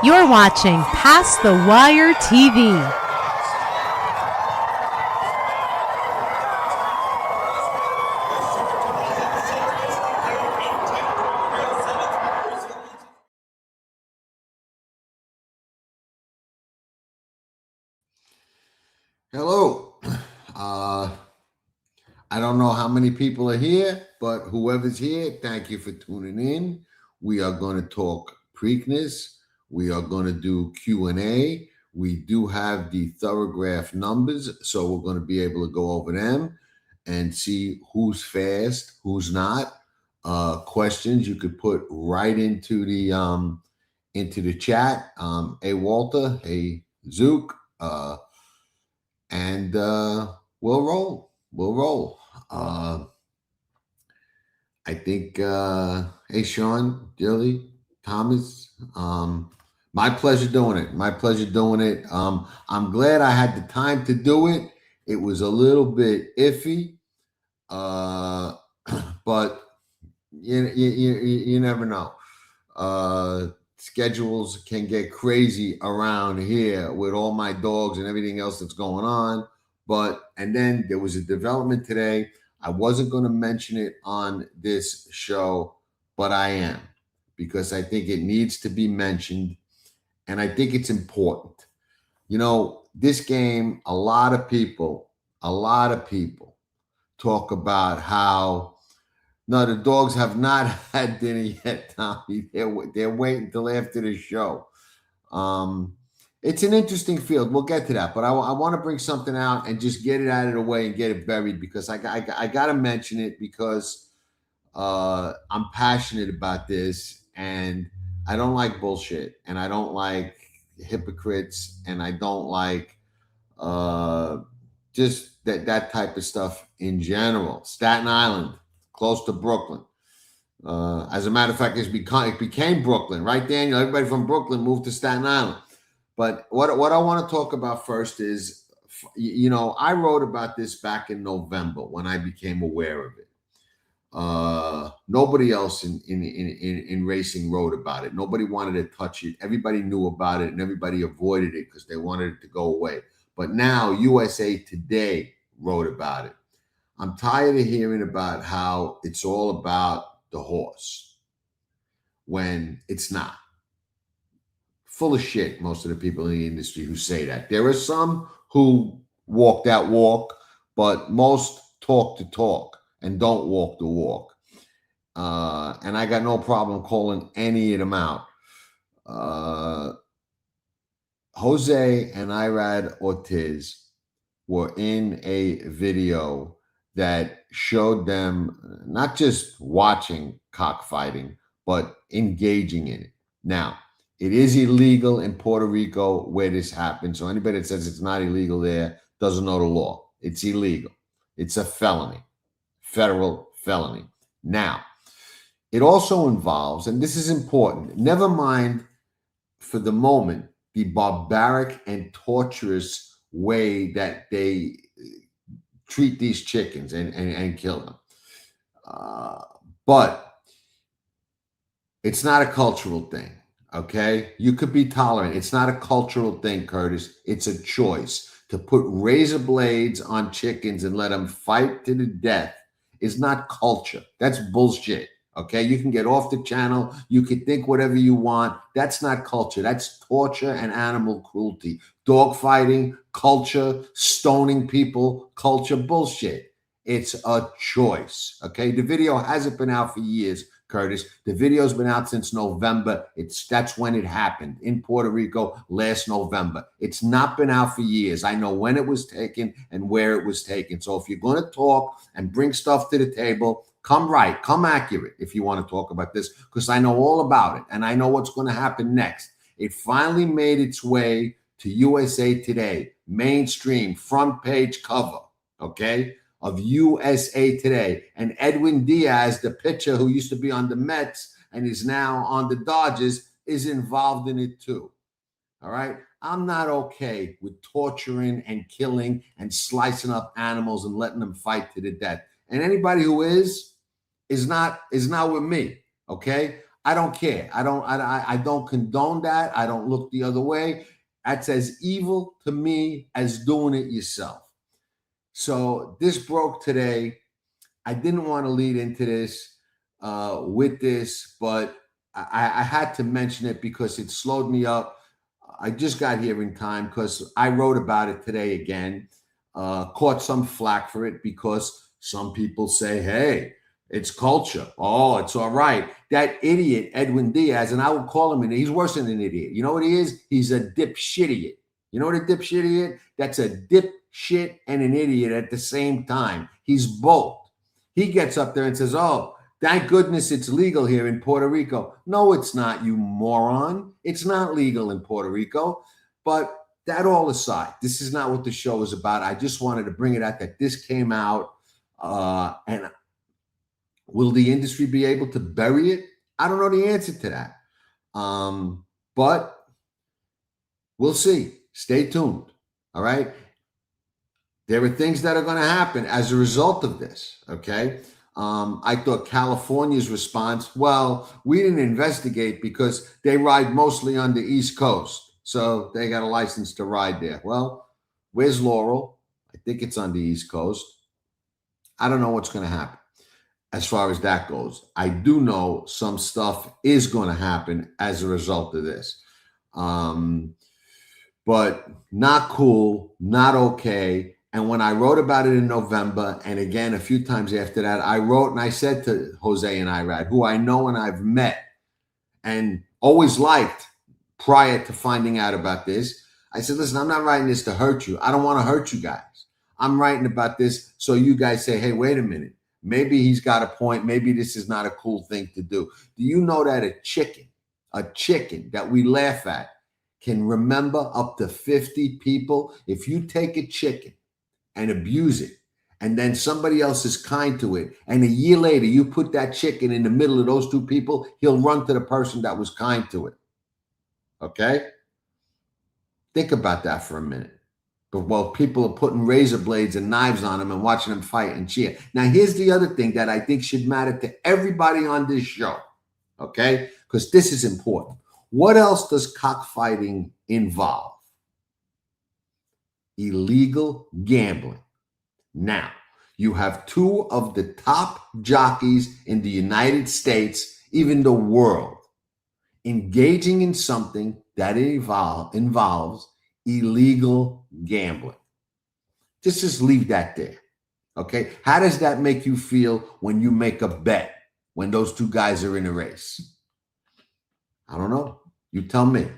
You're watching Past the Wire TV. Hello. I don't know how many people are here, but whoever's here, thank you for tuning in. We are going to talk Preakness. We are going to do Q&A. We do have the Thorograph numbers, so we're going to be able to go over them and see who's fast, who's not. Questions you could put right into the chat. Hey Walter, hey Zook, and we'll roll. We'll roll. I think, hey, Sean, Dilly, Thomas, my pleasure doing it. My pleasure doing it. I'm glad I had the time to do it. It was a little bit iffy, but you never know. Schedules can get crazy around here with all my dogs and everything else that's going on. And then there was a development today. I wasn't going to mention it on this show, but I am, because I think it needs to be mentioned. And I think it's important. You know, this game, a lot of people talk about how, no, the dogs have not had dinner yet, Tommy. They're waiting until after the show. It's an interesting field. We'll get to that, but I want to bring something out and just get it out of the way and get it buried, because I got to mention it, because I'm passionate about this, and I don't like bullshit, and I don't like hypocrites, and I don't like just that type of stuff in general. Staten Island, close to Brooklyn. As a matter of fact, it became Brooklyn, right, Daniel? Everybody from Brooklyn moved to Staten Island. But what I want to talk about first is, you know, I wrote about this back in November when I became aware of it. Nobody else in racing wrote about it. Nobody wanted to touch it. Everybody knew about it, and everybody avoided it because they wanted it to go away. But now USA Today wrote about it. I'm tired of hearing about how it's all about the horse when it's not. Full of shit, most of the people in the industry who say that. There are some who walk that walk, but most talk the talk and don't walk the walk. And I got no problem calling any of them out. Jose and Irad Ortiz were in a video that showed them not just watching cockfighting, but engaging in it. Now, it is illegal in Puerto Rico where this happened. So anybody that says it's not illegal there doesn't know the law. It's illegal. It's a felony, federal felony. Now, it also involves, and this is important, never mind for the moment the barbaric and torturous way that they treat these chickens and kill them. But it's not a cultural thing. Okay, you could be tolerant. It's not a cultural thing, Curtis. It's a choice. To put razor blades on chickens and let them fight to the death is not culture. That's bullshit. Okay, you can get off the channel. You can think whatever you want. That's not culture. That's torture and animal cruelty. Dog fighting, culture, stoning people, culture, bullshit. It's a choice. Okay, the video hasn't been out for years, Curtis. The video's been out since November. That's when it happened in Puerto Rico last November. It's not been out for years. I know when it was taken and where it was taken. So if you're going to talk and bring stuff to the table, come right, come accurate if you want to talk about this, because I know all about it and I know what's going to happen next. It finally made its way to USA Today, mainstream, front page cover, okay, of USA Today. And Edwin Diaz, the pitcher who used to be on the Mets and is now on the Dodgers, is involved in it too. All right. I'm not okay with torturing and killing and slicing up animals and letting them fight to the death. And anybody who is not with me. Okay. I don't care. I don't condone that. I don't look the other way. That's as evil to me as doing it yourself. So this broke today. I didn't want to lead into this with this, but I had to mention it because it slowed me up. I just got here in time because I wrote about it today again. Caught some flack for it because some people say, hey, it's culture. Oh, it's all right. That idiot, Edwin Diaz, and I would call him, and he's worse than an idiot. You know what he is? He's a dipshit idiot. You know what a dipshit idiot? That's a dipshit and an idiot at the same time. He's both. He gets up there and says, oh, thank goodness it's legal here in Puerto Rico. No, it's not, you moron. It's not legal in Puerto Rico. But that all aside, this is not what the show is about. I just wanted to bring it out that this came out. And will the industry be able to bury it? I don't know the answer to that. But we'll see. Stay tuned. All right. There are things that are going to happen as a result of this. Okay. I thought California's response, well, we didn't investigate because they ride mostly on the East Coast. So they got a license to ride there. Well, where's Laurel? I think it's on the East Coast. I don't know what's going to happen as far as that goes. I do know some stuff is going to happen as a result of this. But not cool, not okay. And when I wrote about it in November, and again, a few times after that, I wrote and I said to Jose and Irad, who I know and I've met and always liked prior to finding out about this, I said, listen, I'm not writing this to hurt you. I don't want to hurt you guys. I'm writing about this so you guys say, hey, wait a minute. Maybe he's got a point. Maybe this is not a cool thing to do. Do you know that a chicken that we laugh at can remember up to 50 people? If you take a chicken and abuse it, and then somebody else is kind to it, and a year later you put that chicken in the middle of those two people, he'll run to the person that was kind to it. Okay? Think about that for a minute. But while people are putting razor blades and knives on them and watching them fight and cheer. Now, here's the other thing that I think should matter to everybody on this show. Okay? Because this is important. What else does cockfighting involve? Illegal gambling. Now, you have two of the top jockeys in the United States, even the world, engaging in something that involves illegal gambling. Just leave that there. Okay? How does that make you feel when you make a bet when those two guys are in a race? I don't know. You tell me.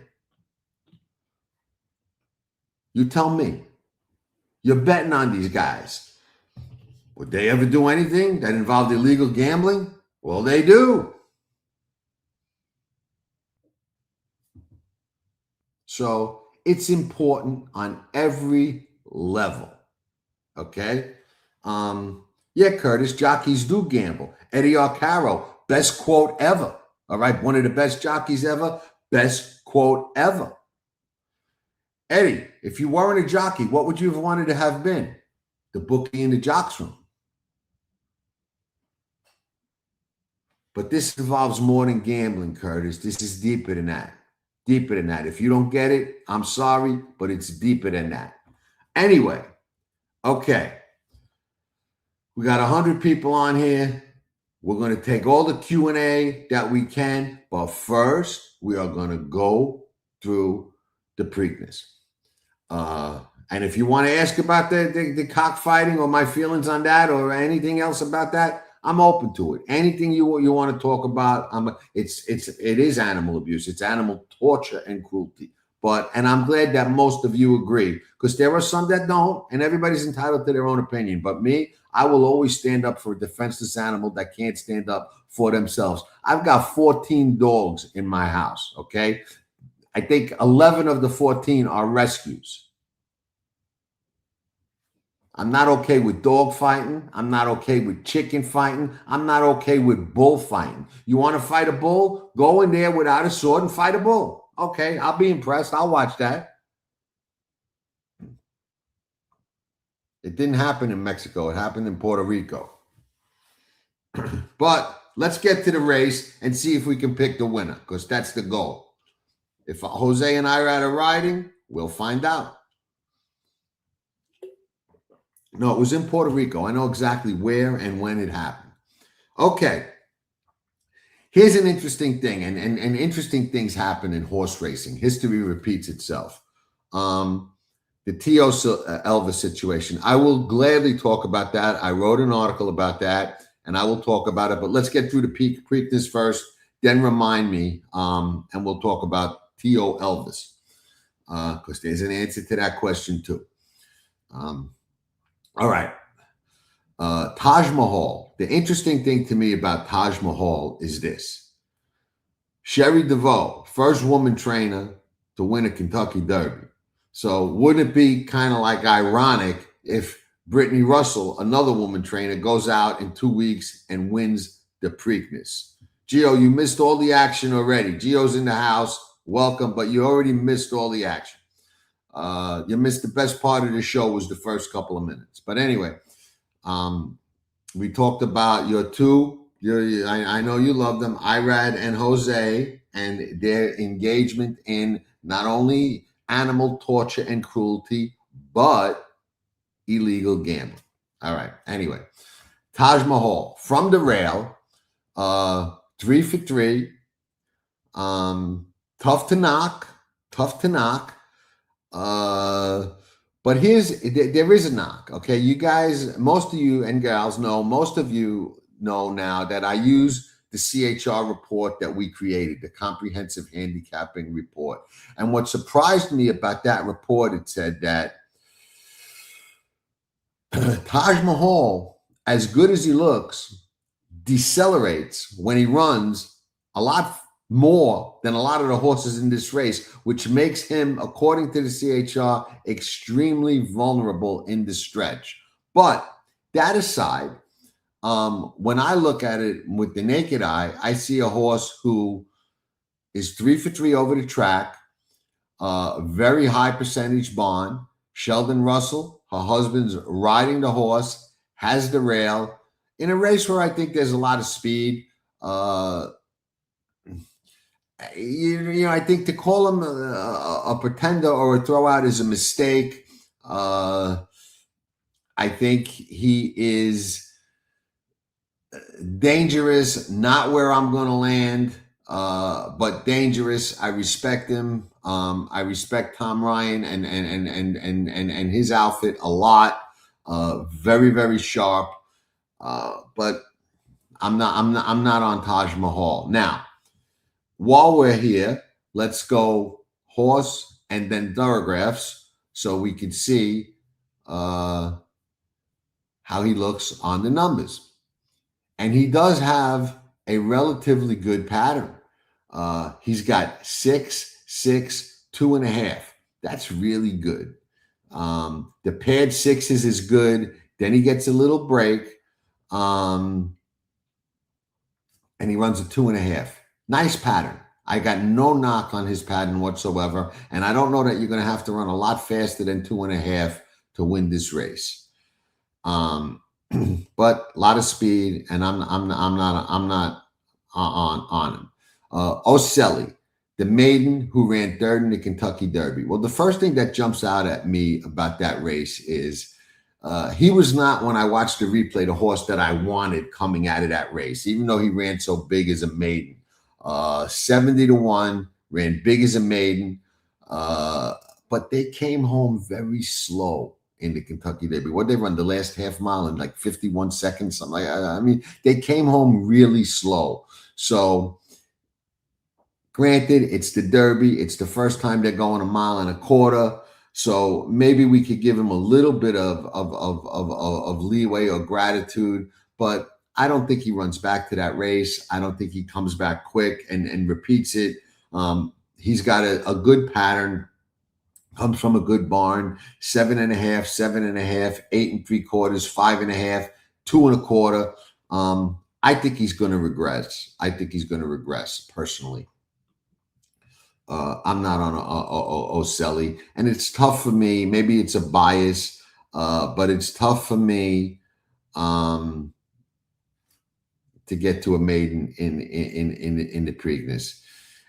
You tell me. You're betting on these guys. Would they ever do anything that involved illegal gambling? Well, they do. So it's important on every level. Okay? Yeah, Curtis, jockeys do gamble. Eddie Arcaro, best quote ever. All right, one of the best jockeys ever, best quote ever. Eddie, if you weren't a jockey, what would you have wanted to have been? The bookie in the jocks room. But this involves more than gambling, Curtis. This is deeper than that. Deeper than that. If you don't get it, I'm sorry, but it's deeper than that. Anyway, okay. We got 100 people on here. We're going to take all the Q&A that we can, but first we are going to go through the Preakness. And if you want to ask about the cockfighting or my feelings on that or anything else about that, I'm open to it. Anything you want to talk about, it is animal abuse. It's animal torture and cruelty. And I'm glad that most of you agree, because there are some that don't, and everybody's entitled to their own opinion. But me, I will always stand up for a defenseless animal that can't stand up for themselves. I've got 14 dogs in my house, okay? I think 11 of the 14 are rescues. I'm not okay with dog fighting. I'm not okay with chicken fighting. I'm not okay with bull fighting. You want to fight a bull? Go in there without a sword and fight a bull. Okay, I'll be impressed. I'll watch that. It didn't happen in Mexico. It happened in Puerto Rico. But let's get to the race and see if we can pick the winner, because that's the goal. If Jose and Irad are riding, we'll find out. No, it was in Puerto Rico. I know exactly where and when it happened. Okay. Here's an interesting thing, and interesting things happen in horse racing. History repeats itself. The T.O. Elvis situation. I will gladly talk about that. I wrote an article about that, and I will talk about it. But let's get through the Preakness first, then remind me, and we'll talk about T.O. Elvis, because there's an answer to that question too. All right. Taj Mahal. The interesting thing to me about Taj Mahal is this. Sherry DeVoe, first woman trainer to win a Kentucky Derby. So wouldn't it be kind of like ironic if Brittany Russell, another woman trainer, goes out in 2 weeks and wins the Preakness? Gio, you missed all the action already. Gio's in the house. Welcome, but you already missed all the action. You missed the best part of the show was the first couple of minutes. But anyway, we talked about your two. I know you love them, Irad and Jose, and their engagement in not only animal torture and cruelty, but illegal gambling. All right. Anyway, Taj Mahal from the rail, 3 for 3. Tough to knock. But there is a knock. Okay, you guys, most of you and gals know, most of you know now that I use the CHR report that we created, the Comprehensive Handicapping Report. And what surprised me about that report, it said that Taj Mahal, as good as he looks, decelerates when he runs a lot more than a lot of the horses in this race, which makes him, according to the CHR, extremely vulnerable in the stretch. But that aside, when I look at it with the naked eye, I see a horse who is 3 for 3 over the track, very high percentage bond. Sheldon Russell, her husband's riding the horse, has the rail in a race where I think there's a lot of speed. I think to call him a pretender or a throwout is a mistake. I think he is dangerous, not where I'm going to land, but dangerous. I respect him. I respect Tom Ryan and his outfit a lot. Very, very sharp. But I'm not on Taj Mahal. Now, while we're here, let's go horse and then thoroughgraphs so we can see how he looks on the numbers. And he does have a relatively good pattern. He's got 6, 6, 2.5. That's really good. The paired sixes is good. Then he gets a little break. And he runs a 2.5. Nice pattern. I got no knock on his pattern whatsoever. And I don't know that you're going to have to run a lot faster than 2.5 to win this race. But a lot of speed, and I'm not on him. Oselli, the maiden who ran third in the Kentucky Derby. Well, the first thing that jumps out at me about that race is he was not, when I watched the replay, the horse that I wanted coming out of that race, even though he ran so big as a maiden. 70-1, ran big as a maiden, but they came home very slow in the Kentucky Derby. What they run the last half mile in like 51 seconds, something like that. I mean, they came home really slow. So, granted, it's the Derby. It's the first time they're going 1.25 miles. So maybe we could give him a little bit of leeway or gratitude, but I don't think he runs back to that race. I don't think he comes back quick and repeats it. He's got a good pattern, comes from a good barn, 7.5, 7.5, 8 3/4, 5.5, 2.25. I think he's going to regress. Personally. I'm not on Oselli, and it's tough for me. Maybe it's a bias, but it's tough for me to get to a maiden in the Preakness.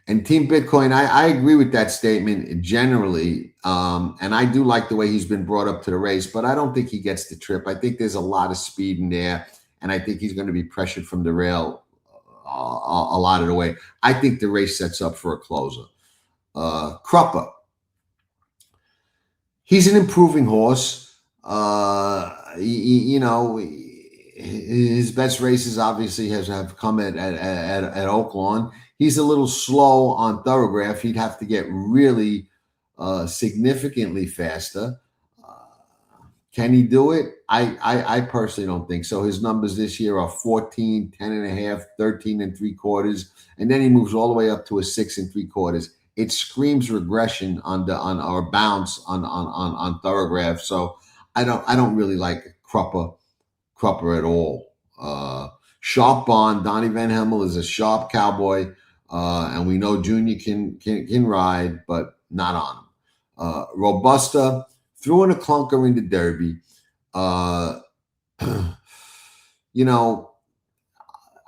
And Team Bitcoin, I agree with that statement generally. And I do like the way he's been brought up to the race, but I don't think he gets the trip. I think there's a lot of speed in there, and I think he's going to be pressured from the rail a lot of the way. I think the race sets up for a closer. Crupper. He's an improving horse. You know, his best races obviously have come at Oaklawn. He's a little slow on Thorograph. He'd have to get really significantly faster. Can he do it? I personally don't think so. His numbers this year are 14, 10 and a half, 13 and 3/4, and then he moves all the way up to a 6 and 3/4. It screams regression on our bounce on Thorograph. So I don't really like Crupper at all. Sharp Bond, Donnie Van Hemel is a sharp cowboy, and we know Junior can ride, but not on him. Robusta threw in a clunker in the Derby. You know,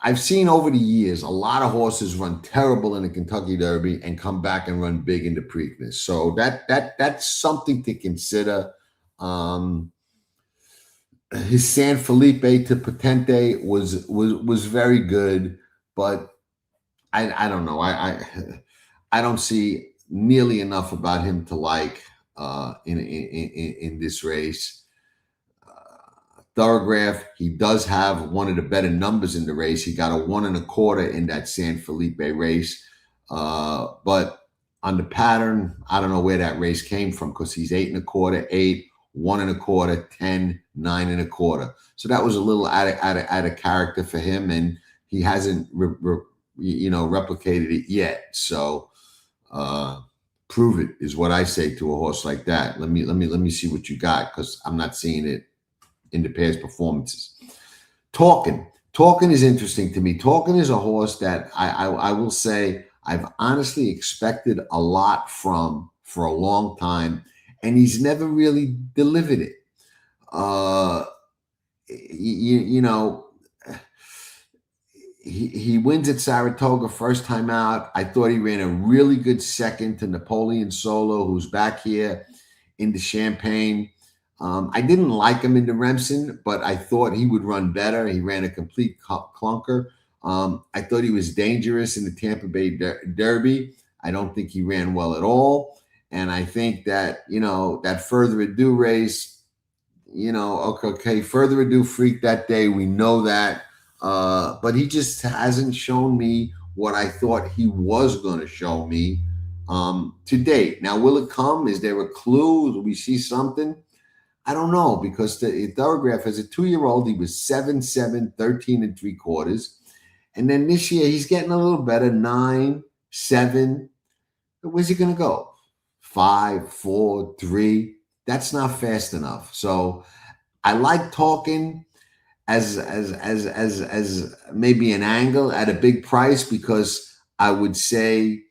I've seen over the years a lot of horses run terrible in the Kentucky Derby and come back and run big in the Preakness. So that's something to consider. His San Felipe to Potente was very good, but I don't know. I don't see nearly enough about him to like in this race. Thorograph, he does have one of the better numbers in the race. He got a 1 1/4 in that San Felipe race. But on the pattern, I don't know where that race came from, because he's 8 1/4, 8, 1 1/4, 10, 9 1/4. So that was a little out of character for him, and he hasn't replicated it yet. So prove it is what I say to a horse like that. Let me see what you got, because I'm not seeing it in the past performances. Talking is interesting to me. Talking is a horse that I will say I've honestly expected a lot from for a long time, and he's never really delivered it. He wins at Saratoga first time out. I thought he ran a really good second to Napoleon Solo, who's back here in the Champagne. I didn't like him in the Remsen, but I thought he would run better. He ran a complete clunker. I thought he was dangerous in the Tampa Bay Derby. I don't think he ran well at all. And I think that, that Further Ado race, okay, Further Ado freaked that day. We know that. But he just hasn't shown me what I thought he was going to show me to date. Now, will it come? Is there a clue? Will we see something? I don't know, because the Thorograph, as a 2-year-old, he was 7-7, 13 3/4. And then this year, he's getting a little better, 9, 7. Where's he going to go? 5, 4, 3. That's not fast enough. So I like Talking as maybe an angle at a big price, because I would say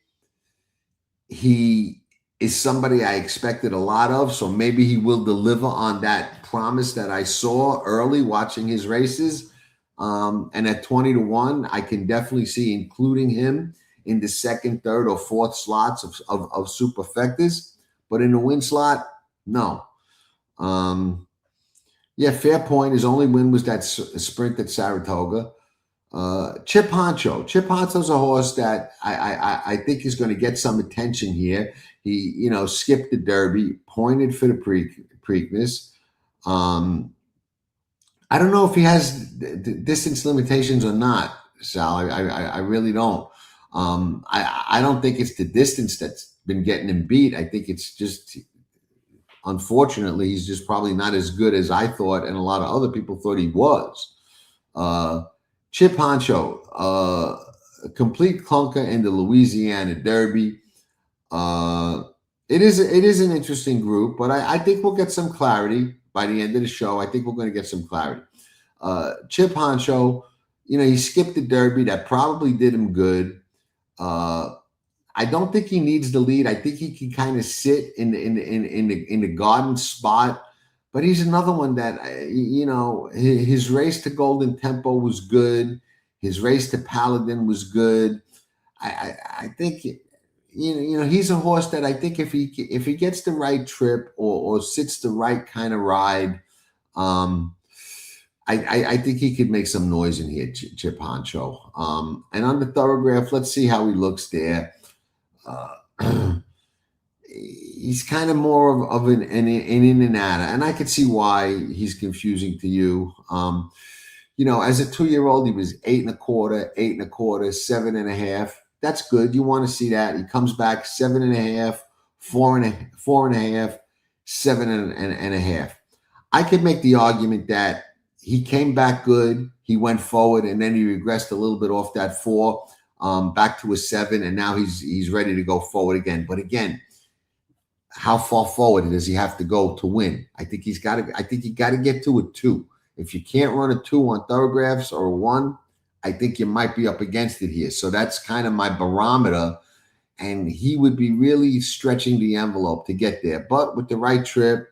he is somebody I expected a lot of. So maybe he will deliver on that promise that I saw early watching his races. And at 20 to 1, I can definitely see including him in the second, third, or fourth slots of superfectas. But in the win slot, no. Yeah, fair point. His only win was that sprint at Saratoga. Chip Honcho. Chip Honcho's a horse that I think is going to get some attention here. He, skipped the Derby, pointed for the Preakness. I don't know if he has distance limitations or not, Sal. I really don't. I don't think it's the distance that's been getting him beat. I think it's just, unfortunately, he's just probably not as good as I thought, and a lot of other people thought he was. Chip Honcho, a complete clunker in the Louisiana Derby. It is an interesting group, but I think we'll get some clarity by the end of the show. I think we're going to get some clarity. Chip Honcho, he skipped the Derby. That probably did him good. I don't think he needs the lead. I think he can kind of sit in the garden spot. But he's another one that, his race to Golden Tempo was good. His race to Paladin was good. I think he's a horse that I think if he gets the right trip or sits the right kind of ride, I think he could make some noise in here, Chip Honcho. And on the Thorograph, let's see how he looks there. He's kind of more of an in and out, and I could see why he's confusing to you. As a 2-year-old, he was 8.25, 8.25, 7.5. That's good. You want to see that. He comes back 7.5, 4.5, 7.5. I could make the argument that he came back good. He went forward, and then he regressed a little bit off that 4, back to a 7, and now he's ready to go forward again. But again, how far forward does he have to go to win? I think you got to get to a 2. If you can't run a 2 on Thorographs or a 1, I think you might be up against it here. So that's kind of my barometer. And he would be really stretching the envelope to get there. But with the right trip,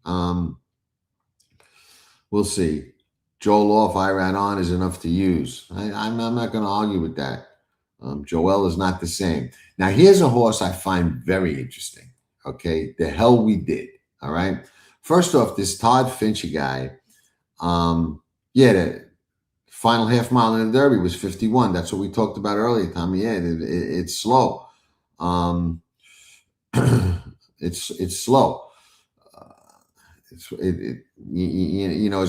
we'll see. Joel off, I ran on is enough to use. I'm not going to argue with that. Joel is not the same. Now, here's a horse I find very interesting. Okay, the hell we did. All right. First off, this Todd Fincher guy. The final half mile in the Derby was 51. That's what we talked about earlier, Tommy. Yeah, it's slow. It's slow. As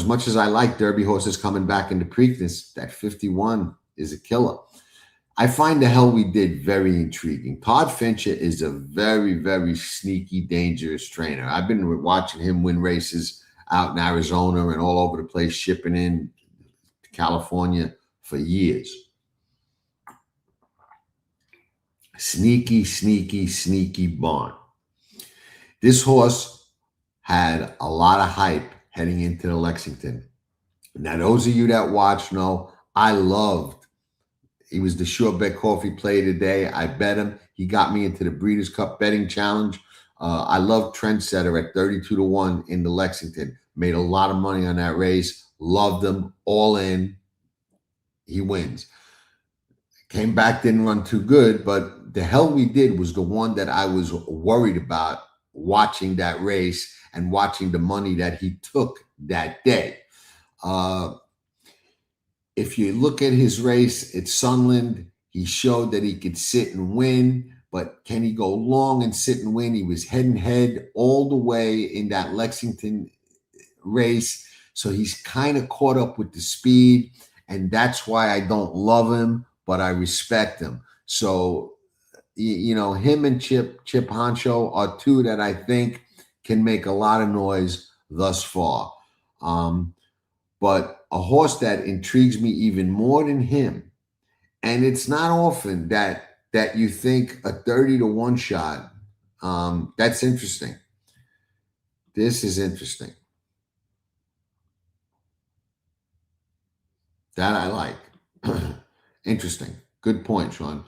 much as I like Derby horses coming back into Preakness, that 51 is a killer. I find the hell we did very intriguing. Todd Fincher is a very, very sneaky, dangerous trainer. I've been watching him win races out in Arizona and all over the place, shipping in to California for years. Sneaky, sneaky, sneaky barn. This horse had a lot of hype heading into the Lexington. Now, those of you that watch know I loved. He was the Sure Bet Coffee Play today. I bet him. He got me into the Breeders' Cup betting challenge. I love Trendsetter at 32-1 in the Lexington. Made a lot of money on that race. Loved him. All in. He wins. Came back, didn't run too good, but the hell we did was the one that I was worried about watching that race and watching the money that he took that day. If you look at his race at Sunland, he showed that he could sit and win, but can he go long and sit and win? He was head and head all the way in that Lexington race. So he's kind of caught up with the speed, and that's why I don't love him, but I respect him. So, him and Chip Honcho are two that I think can make a lot of noise thus far. But a horse that intrigues me even more than him, and it's not often that you think a 30-1 shot. That's interesting. This is interesting. That I like. Interesting. Good point, Sean.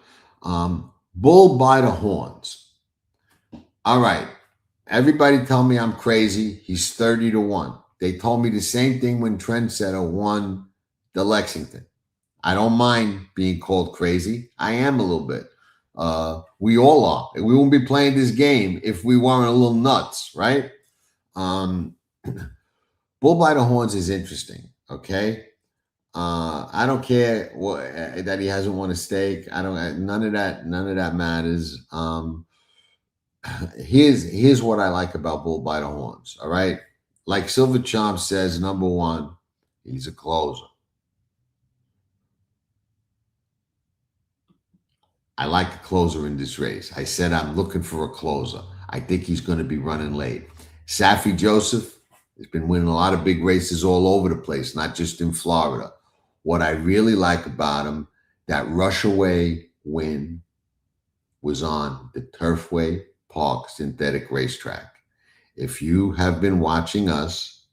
Bull by the horns. All right. Everybody tell me I'm crazy. He's 30-1. They told me the same thing when Trendsetter won the Lexington. I don't mind being called crazy. I am a little bit. We all are. We wouldn't be playing this game if we weren't a little nuts, right? Bull by the horns is interesting, okay? I don't care that he hasn't won a stake. None of that matters. Here's what I like about Bull by the horns, all right? Like Silver Chomp says, number one, he's a closer. I like a closer in this race. I said I'm looking for a closer. I think he's going to be running late. Saffie Joseph has been winning a lot of big races all over the place, not just in Florida. What I really like about him, that Rushaway win was on the Turfway Park synthetic racetrack. If you have been watching us,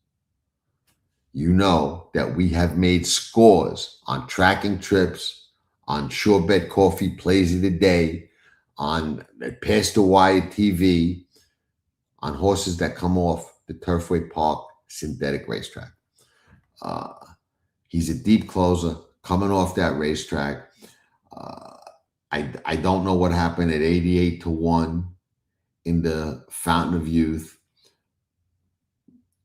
you know that we have made scores on tracking trips, on Sure Bet Coffee Plays of the Day, on Past the Wire TV, on horses that come off the Turfway Park synthetic racetrack. He's a deep closer. coming off that racetrack. Uh, I don't know what happened at 88-1 in the Fountain of Youth.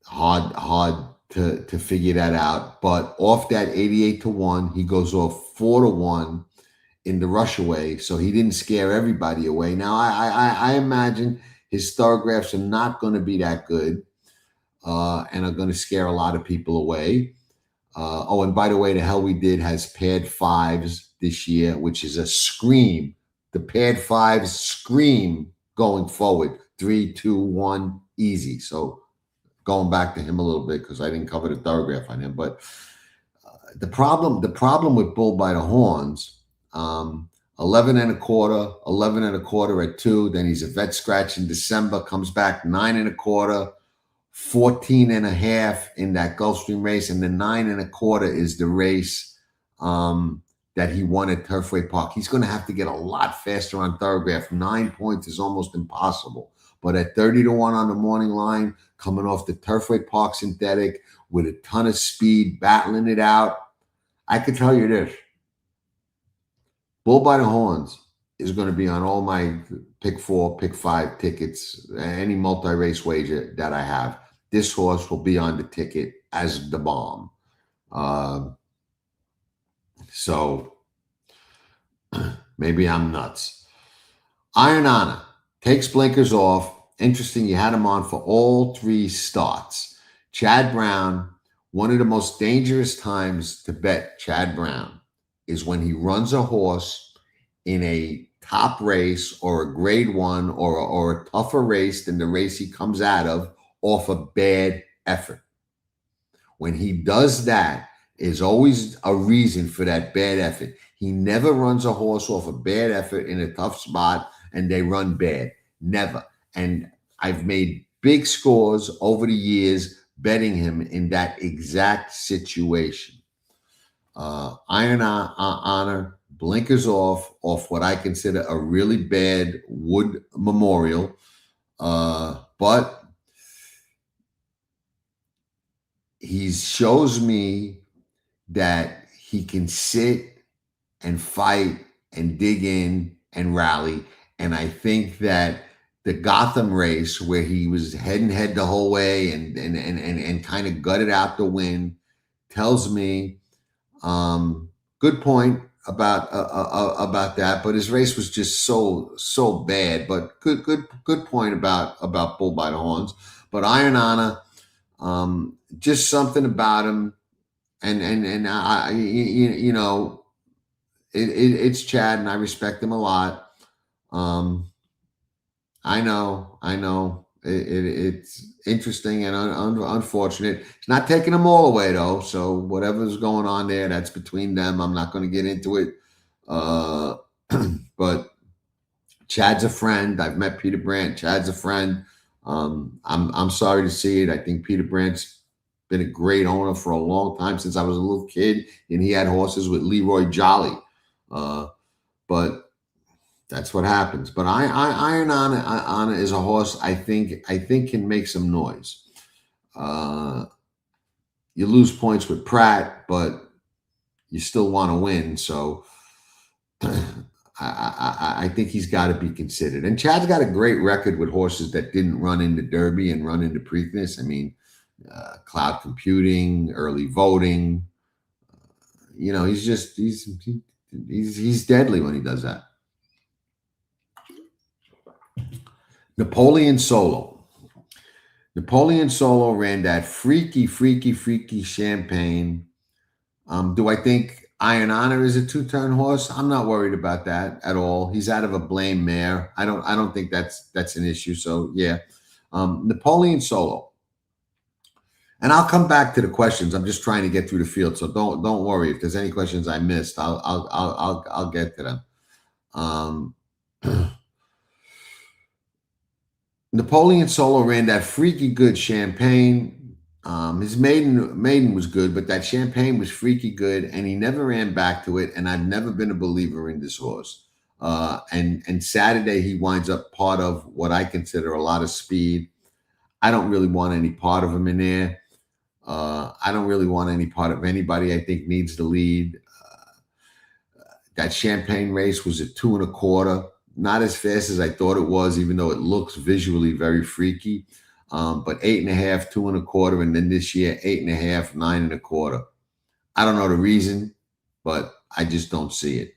Hard to figure that out. But off that 88-1, he goes off 4-1 in the rushaway, so he didn't scare everybody away. Now I imagine his thoroughgraphs are not going to be that good, and are going to scare a lot of people away. Oh, and by the way, the Hell We Did has paired fives this year, which is a scream. The paired fives scream going forward. 3, 2, 1, easy. So going back to him a little bit because I didn't cover the thoroughgraph on him, but the problem with Bull by the Horns, 11 1/4, 11 1/4 at 2. Then he's a vet scratch in December, comes back 9 1/4. 14.5 in that Gulfstream race, and the 9 1/4 is the race that he won at Turfway Park. He's going to have to get a lot faster on Thorograph. 9 points is almost impossible. But at 30-1 on the morning line, coming off the Turfway Park synthetic with a ton of speed, battling it out, I can tell you this. Bull by the Horns is going to be on all my pick 4, pick 5 tickets, any multi-race wager that I have. This horse will be on the ticket as the bomb. So maybe I'm nuts. Iron Honor takes blinkers off. Interesting, you had him on for all 3 starts. Chad Brown, one of the most dangerous times to bet Chad Brown is when he runs a horse in a top race or a grade 1 or a tougher race than the race he comes out of off a bad effort. When he does that, is always a reason for that bad effort. He never runs a horse off a bad effort in a tough spot and they run bad. Never. And I've made big scores over the years betting him in that exact situation. Iron Honor, blinkers off what I consider a really bad Wood Memorial. But he shows me that he can sit and fight and dig in and rally. And I think that the Gotham race where he was head and head the whole way and kind of gutted out the win tells me good point about that. But his race was just so bad. But good point about Bull by the Horns. But Iron Honor, just something about him. And I, you know, it's Chad, and I respect him a lot. I know, it's interesting and unfortunate. It's not taking them all away though. So whatever's going on there, that's between them. I'm not going to get into it. But Chad's a friend. I've met Peter Brandt. Chad's a friend. I'm sorry to see it. I think Peter Brandt's been a great owner for a long time, since I was a little kid, and he had horses with Leroy Jolly. But that's what happens. But Iron Honor is a horse I think can make some noise. You lose points with Pratt, but you still want to win. So I think he's got to be considered. And Chad's got a great record with horses that didn't run into Derby and run into Preakness. I mean, cloud computing, early voting. You know, he's deadly when he does that. Napoleon Solo. Napoleon Solo ran that freaky champagne. Do I think Iron Honor is a 2-turn horse? I'm not worried about that at all. He's out of a blame mare. I don't think that's an issue. So yeah, Napoleon Solo. And I'll come back to the questions. I'm just trying to get through the field, so don't worry. If there's any questions I missed, I'll get to them. Napoleon Solo ran that freaky good champagne. His maiden was good, but that champagne was freaky good, and he never ran back to it. And I've never been a believer in this horse. And Saturday he winds up part of what I consider a lot of speed. I don't really want any part of him in there. I don't really want any part of anybody I think needs the lead. That Champagne race was at 2.25. Not as fast as I thought it was, even though it looks visually very freaky. But 8.5, 2.25, and then this year 8.5, 9.25. I don't know the reason, but I just don't see it.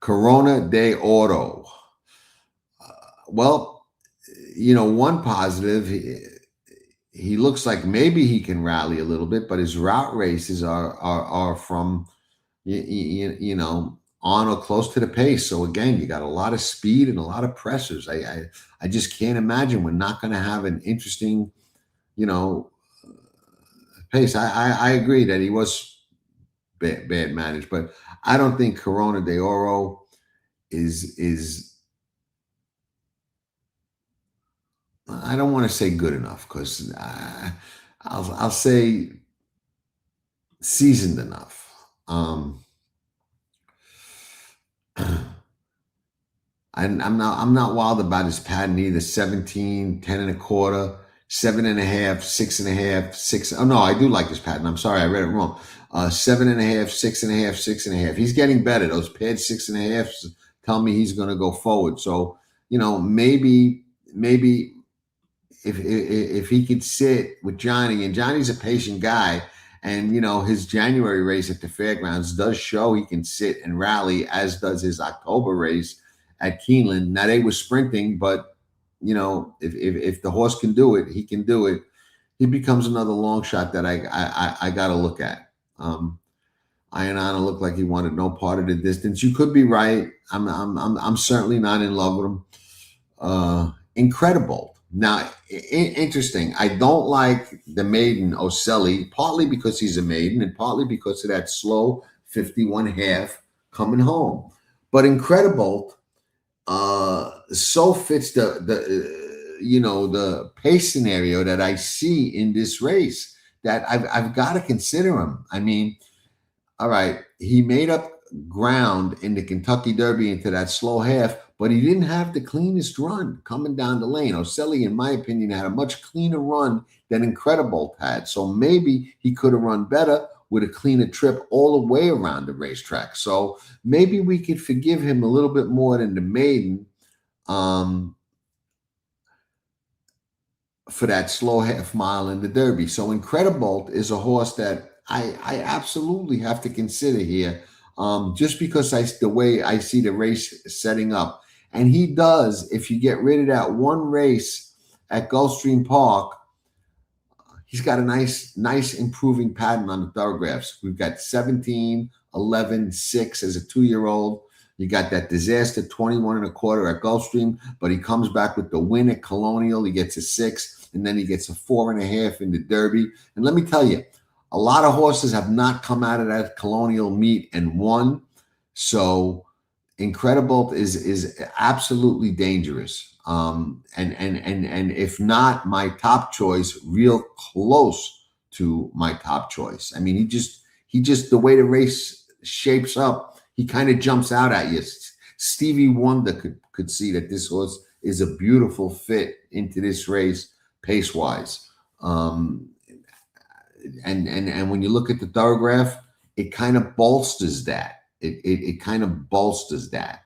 Corona de Oro. Well, one positive, he looks like maybe he can rally a little bit, but his route races are from on or close to the pace. So again, you got a lot of speed and a lot of pressers. I just can't imagine we're not going to have an interesting, pace. I agree that he was bad managed, but I don't think Corona de Oro is I don't want to say good enough because I'll say seasoned enough. I'm not wild about his pattern either. 17, 10.25, 7.5, 6.5, 6. Oh no, I do like his pattern. I'm sorry, I read it wrong. 7.5, 6.5, 6.5. He's getting better. Those paired 6.5s tell me he's going to go forward. So maybe if he could sit with Johnny, and Johnny's a patient guy, and his January race at the fairgrounds does show he can sit and rally, as does his October race at Keeneland. Now they were sprinting, but if the horse can do it, he can do it. He becomes another long shot that I got to look at. Ianana looked like he wanted no part of the distance. You could be right. I'm certainly not in love with him. Incredible. Now, interesting. I don't like the maiden Oselli, partly because he's a maiden and partly because of that slow 51.5 coming home. But Incredible so fits the pace scenario that I see in this race that I've got to consider him. I mean, all right, he made up ground in the Kentucky Derby into that slow half, but he didn't have the cleanest run coming down the lane. Oselli, in my opinion, had a much cleaner run than Incredible had. So maybe he could have run better with a cleaner trip all the way around the racetrack. So maybe we could forgive him a little bit more than the maiden for that slow half mile in the Derby. So Incredible is a horse that I absolutely have to consider here, just because the way I see the race setting up. And he does, if you get rid of that one race at Gulfstream Park, he's got a nice improving pattern on the thoroughgraphs. We've got 17, 11, 6 as a 2-year-old. You got that disaster 21.25 at Gulfstream, but he comes back with the win at Colonial. He gets a 6, and then he gets a 4.5 in the Derby. And let me tell you, a lot of horses have not come out of that Colonial meet and won. So Incredible is absolutely dangerous. And if not my top choice, real close to my top choice. I mean, he just the way the race shapes up, he kind of jumps out at you. Stevie Wonder could see that this horse is a beautiful fit into this race pace wise. And when you look at the Thorograph, it kind of bolsters that. It kind of bolsters that.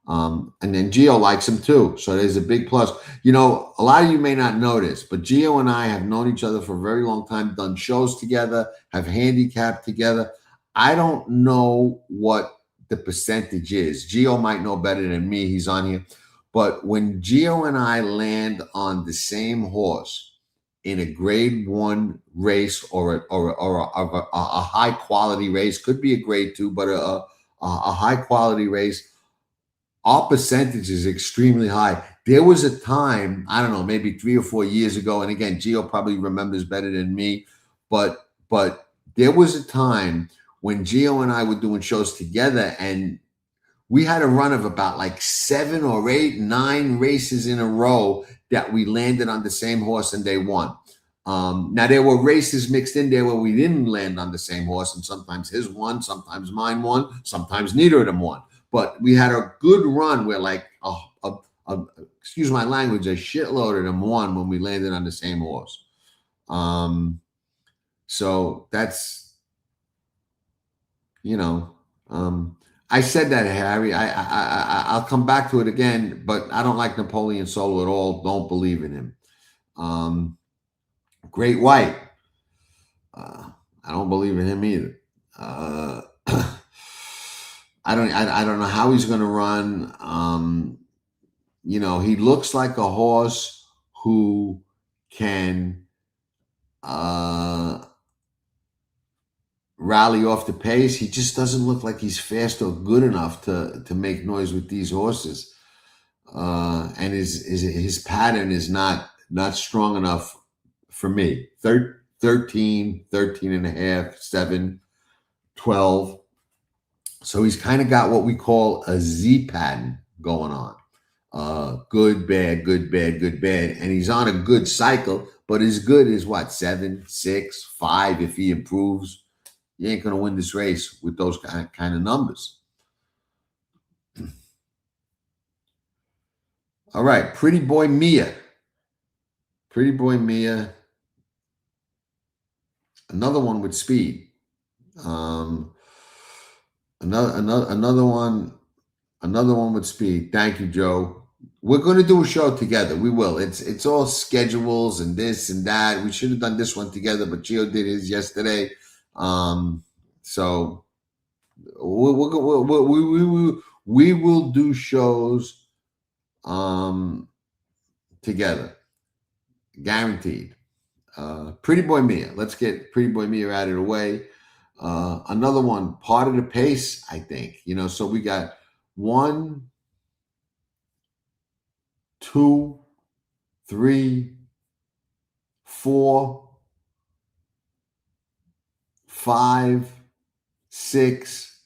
And then Gio likes him too. So there's a big plus. A lot of you may not know this, but Gio and I have known each other for a very long time, done shows together, have handicapped together. I don't know what the percentage is. Gio might know better than me. He's on here. But when Gio and I land on the same horse in a grade 1 race or a high quality race, could be a grade 2, but a high quality race, our percentage is extremely high. There was a time, I don't know, maybe 3 or 4 years ago, and again, Gio probably remembers better than me, but there was a time when Gio and I were doing shows together, and we had a run of about like 7 or 8, 9 races in a row that we landed on the same horse and they won. Now, there were races mixed in there where we didn't land on the same horse, and sometimes his won, sometimes mine won, sometimes neither of them won. But we had a good run where, like, excuse my language, a shitload of them won when we landed on the same horse. So that's, I said that, Harry. I'll come back to it again, but I don't like Napoleon Solo at all. Don't believe in him. Great White. I don't believe in him either. I don't know how he's going to run. He looks like a horse who can rally off the pace. He just doesn't look like he's fast or good enough to make noise with these horses. And his pattern is not strong enough for me. 13 and a half, 7, 12. So he's kind of got what we call a Z pattern going on. Good, bad, good, bad, good, bad. And he's on a good cycle, but his good is what? 7, 6, 5 if he improves. You ain't going to win this race with those kind of numbers. All right, Pretty Boy Mia. Pretty Boy Mia. Another one with speed. Another one with speed. Thank you, Joe. We're going to do a show together. We will. It's all schedules and this and that. We should have done this one together, but Gio did his yesterday. So we will do shows together, guaranteed. Pretty Boy Mia. Let's get Pretty Boy Mia out of the way. Another one, part of the pace, I think. So we got 1, 2, 3, 4, 5, 6,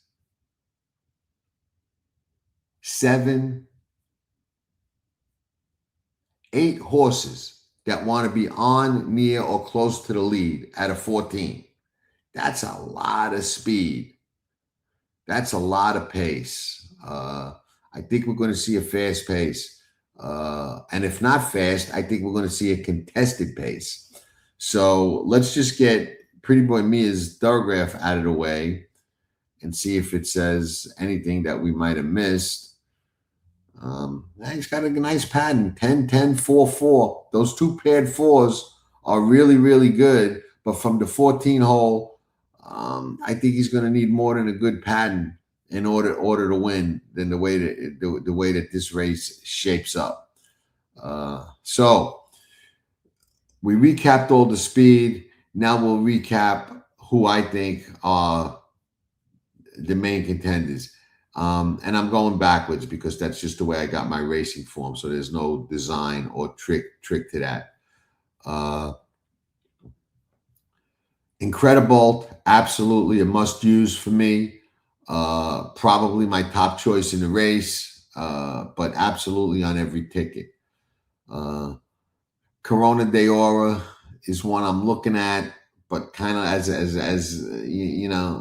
7, 8 horses that want to be on, near, or close to the lead at a 14. That's a lot of speed. That's a lot of pace. I think we're going to see a fast pace. And if not fast, I think we're going to see a contested pace. So let's just get Pretty Boy Mia's Thorograph out of the way and see if it says anything that we might have missed. He's got a nice pattern, 10, 10, 4, 4. Those 2 paired 4s are really, really good. But from the 14 hole, I think he's going to need more than a good pattern in order to win than the way that this race shapes up. So we recapped all the speed. Now we'll recap who I think are the main contenders. And I'm going backwards because that's just the way I got my racing form. So there's no design or trick to that. Incredibolt, absolutely a must-use for me. Probably my top choice in the race, but absolutely on every ticket. Corona de Ora is one I'm looking at, but kind of as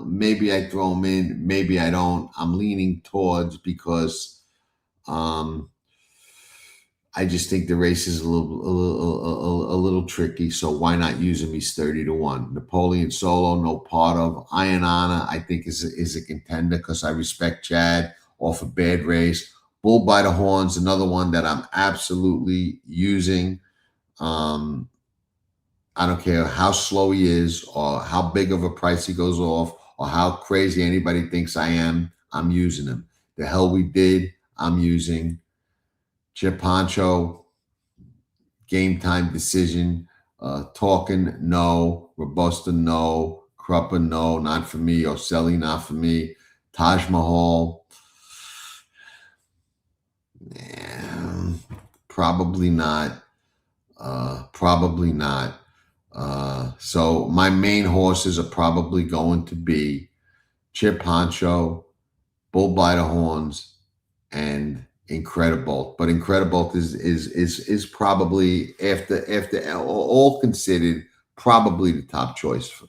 maybe I throw him in, maybe I don't. I'm leaning towards because I just think the race is a little tricky. So why not use him? He's 30-1. Napoleon Solo, no part of. Iron Honor, I think is a contender because I respect Chad off a bad race. Bull by the Horns, another one that I'm absolutely using. I don't care how slow he is or how big of a price he goes off or how crazy anybody thinks I am. I'm using him. The Hell We Did, I'm using. Chip Poncho, Game Time Decision. Talking, no. Robusta, no. Crupper, no. Not for me. Ocelli, not for me. Taj Mahal, probably not. Probably not. So my main horses are probably going to be Chip Poncho, Bull by the Horns, and Incredibolt. But Incredibolt is probably after all considered probably the top choice for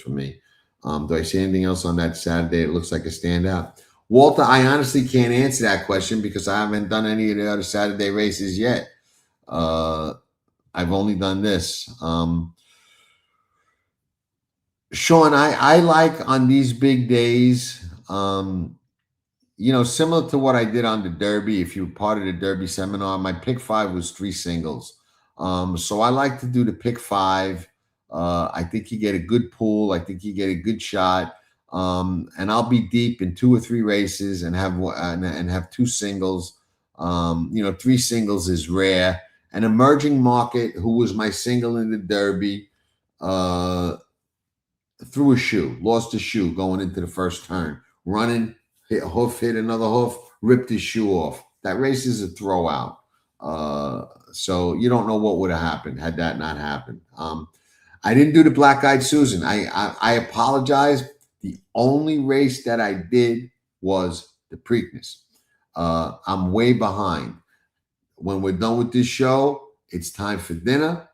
me. Do I see anything else on that Saturday? It looks like a standout. Walter, I honestly can't answer that question because I haven't done any of the other Saturday races yet. I've only done this. Sean, I like on these big days Um, similar to what I did on the Derby, if you were part of the Derby seminar, my pick five was three singles. So I like to do the pick five. I think you get a good pool. I think you get a good shot. And I'll be deep in two or three races and have two singles. Three singles is rare. An emerging market who was my single in the Derby threw a shoe, lost a shoe going into the first turn, running, hit a hoof, hit another hoof, ripped his shoe off. That race is a throwout. So you don't know what would have happened had that not happened. I didn't do the Black Eyed Susan. I apologize. The only race that I did was the Preakness. I'm way behind. When we're done with this show, it's time for dinner.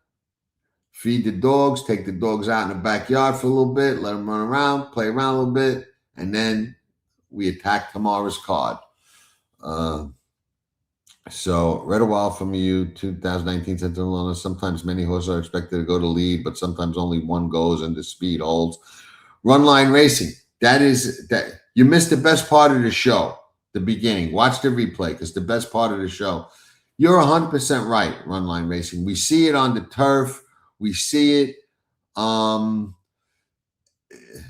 Feed the dogs, take the dogs out in the backyard for a little bit, let them run around, play around a little bit, and then we attack tomorrow's card. So, Red a While from You, 2019 Central London. Sometimes many horses are expected to go to lead, but sometimes only one goes and the speed holds. Run line racing. That you missed the best part of the show, the beginning. Watch the replay because the best part of the show. You're 100% right, run line racing. We see it on the turf. We see it.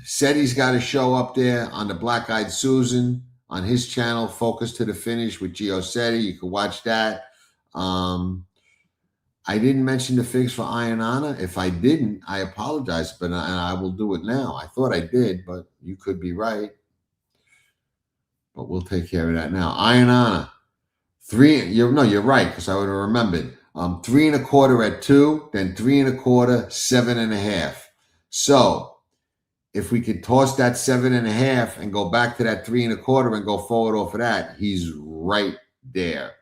Seti's got a show up there on the Black Eyed Susan on his channel, Focus to the Finish with Gio Seti. You can watch that. I didn't mention the figs for Iron Honor. If I didn't, I apologize, but I will do it now. I thought I did, but you could be right. But we'll take care of that now. Iron Honor. You're right, because I would have remembered. 3 1/4 at 2, then 3 1/4, 7.5. So if we could toss that 7.5 and go back to that 3 1/4 and go forward off of that, he's right there.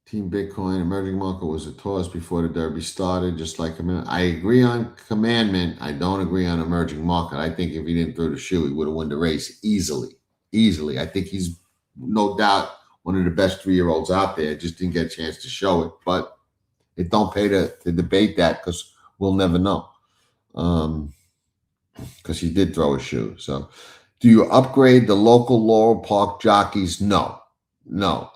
Team Bitcoin emerging market was a toss before the Derby started, just like I agree on Commandment. I don't agree on emerging market. I think if he didn't throw the shoe, he would have won the race easily. I think he's no doubt one of the best 3-year-olds out there. Just didn't get a chance to show it, but it don't pay to debate that because we'll never know. Because he did throw a shoe. So, do you upgrade the local Laurel Park jockeys? No.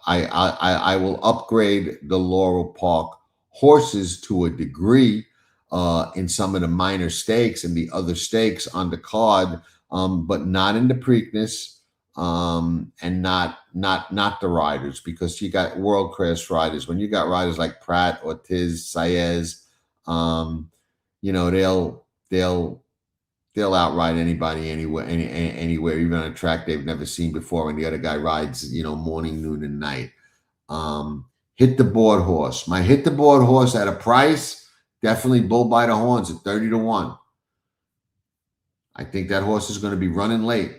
I will upgrade the Laurel Park horses to a degree in some of the minor stakes and the other stakes on the card, but not in the Preakness, and not the riders, because you got world class riders. When you got riders like Pratt, Ortiz, Saez, they'll outride anybody anywhere, even on a track they've never seen before. And the other guy rides, morning, noon, and night. Hit the board horse. My hit the board horse at a price, definitely Bull by the Horns at 30-1. I think that horse is going to be running late.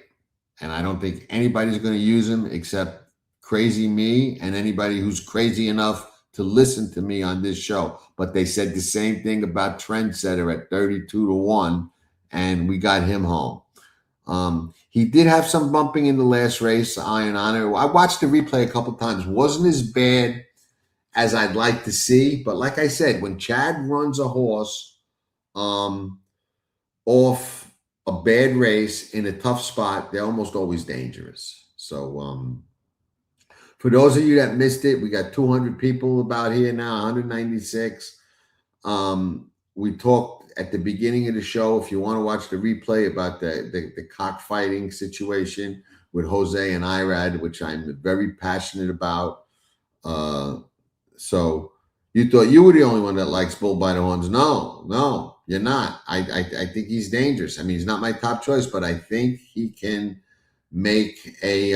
And I don't think anybody's going to use him except crazy me and anybody who's crazy enough to listen to me on this show. But they said the same thing about Trendsetter at 32-1. And we got him home. He did have some bumping in the last race, Iron Honor. I watched the replay a couple times. Wasn't as bad as I'd like to see. But like I said, when Chad runs a horse off a bad race in a tough spot, they're almost always dangerous. So for those of you that missed it, we got 200 people about here now, 196. We talked at the beginning of the show, if you want to watch the replay, about the cockfighting situation with Jose and Irad, which I'm very passionate about. So you thought you were the only one that likes Bull by the Horns. No, you're not. I think he's dangerous. I mean, he's not my top choice, but I think he can make a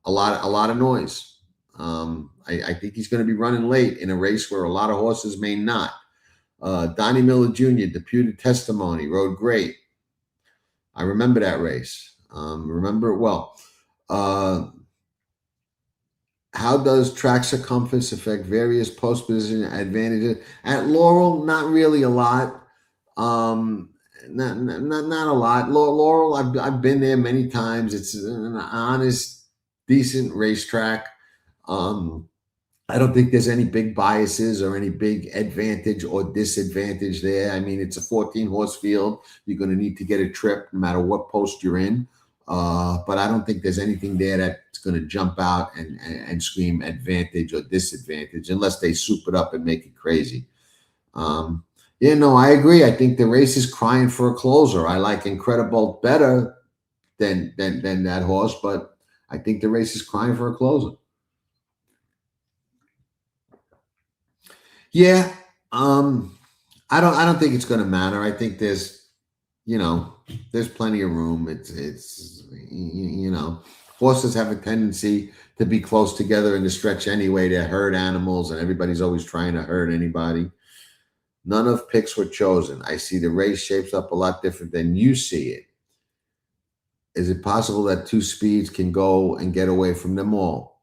lot of noise. I think he's going to be running late in a race where a lot of horses may not. Donnie Miller Jr., Deputed Testimony, rode great. I remember that race. Remember it well. How does track circumference affect various post position advantages? At Laurel, not really a lot. Not a lot. Laurel, I've been there many times. It's an honest, decent racetrack. I don't think there's any big biases or any big advantage or disadvantage there. I mean, it's a 14 horse field. You're going to need to get a trip no matter what post you're in. But I don't think there's anything there that's going to jump out and scream advantage or disadvantage unless they soup it up and make it crazy. Um, yeah, no, I agree. I think the race is crying for a closer. I like Incredible better than that horse, but I think the race is crying for a closer. Yeah, I don't think it's going to matter. I think you know, there's plenty of room. Horses have a tendency to be close together in the stretch anyway. They're herd animals, and everybody's always trying to herd anybody. None of picks were chosen. I see the race shapes up a lot different than you see it. Is it possible that two speeds can go and get away from them all?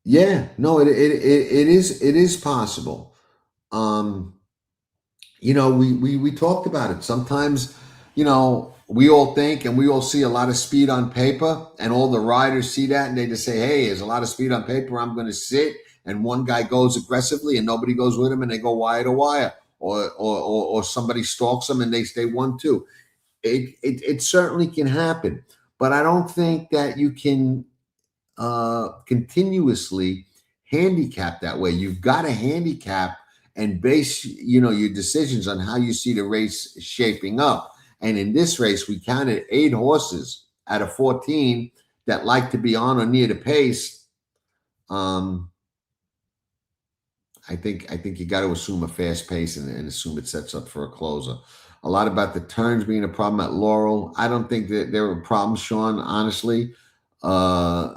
Yeah, no, it is possible. Um, we talked about it. Sometimes, we all think and we all see a lot of speed on paper, and all the riders see that and they just say, "Hey, there's a lot of speed on paper. I'm going to sit." And one guy goes aggressively and nobody goes with him, and they go wire to wire, or somebody stalks them and they stay 1-2. It certainly can happen, but I don't think that you can continuously handicap that way. You've got to handicap and base your decisions on how you see the race shaping up. And in this race, we counted 8 horses out of 14 that like to be on or near the pace. I think you got to assume a fast pace and assume it sets up for a closer. A lot about the turns being a problem at Laurel. I don't think that there were problems, Sean, honestly. Uh,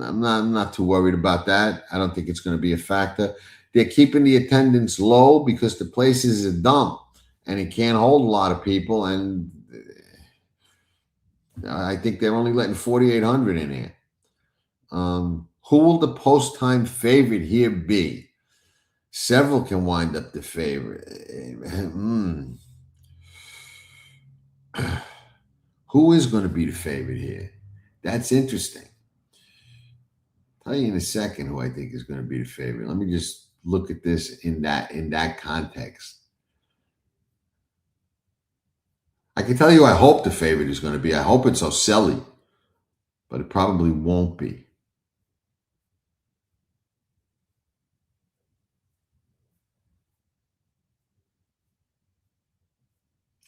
I'm not too worried about that. I don't think it's going to be a factor. They're keeping the attendance low because the place is a dump and it can't hold a lot of people. And I think they're only letting 4,800 in here. Who will the post time favorite here be? Several can wind up the favorite. Who is going to be the favorite here? That's interesting. I'll tell you in a second who I think is going to be the favorite. Let me just look at this in that context. I can tell you I hope the favorite is going to be. I hope it's Ocelli, but it probably won't be.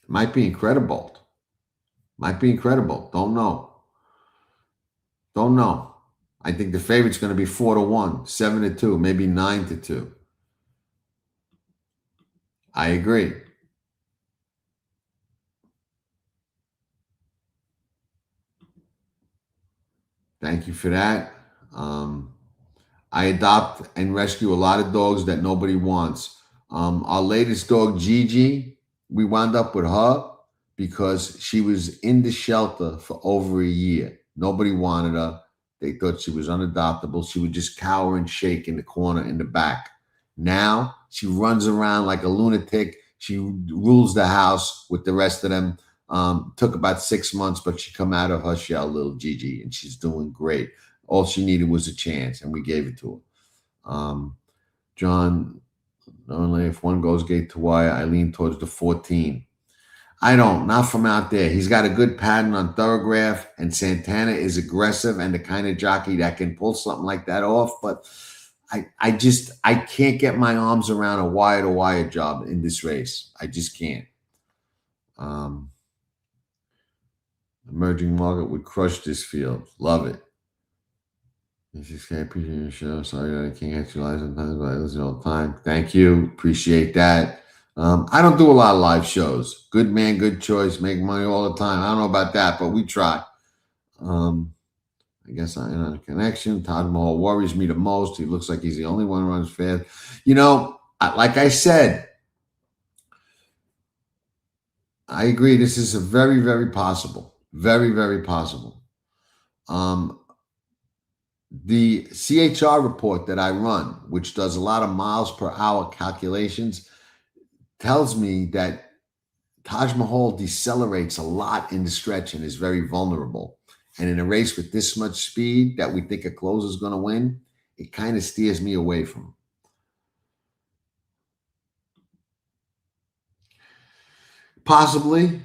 It might be Incredible. Might be Incredible. Don't know. Don't know. I think the favorite's going to be 4-1, 7-2, maybe 9-2. I agree. Thank you for that. I adopt and rescue a lot of dogs that nobody wants. Our latest dog, Gigi, we wound up with her because she was in the shelter for over a year. Nobody wanted her. They thought she was unadoptable. She would just cower and shake in the corner in the back. Now she runs around like a lunatic. She rules the house with the rest of them. Took about 6 months, but she come out of her shell, little Gigi, and she's doing great. All she needed was a chance, and we gave it to her. John, only if one goes gate to wire, I lean towards the 14. I don't, not from out there. He's got a good pattern on Thorograph, and Santana is aggressive and the kind of jockey that can pull something like that off. But I can't get my arms around a wire to wire job in this race. I just can't. Emerging market would crush this field. Love it. I just can't appreciate your show. Sorry that I can't catch your live sometimes, but I listen all the time. Thank you. Appreciate that. I don't do a lot of live shows. Good man, good choice. Make money all the time. I don't know about that, but we try. I guess I'm on a connection. Taj Mahal worries me the most. He looks like he's the only one who runs fast. Like I said, I agree. This is a very, very possible. Very, very possible. The CHR report that I run, which does a lot of miles per hour calculations, tells me that Taj Mahal decelerates a lot in the stretch and is very vulnerable. And in a race with this much speed that we think a closer is going to win, it kind of steers me away from him. Possibly.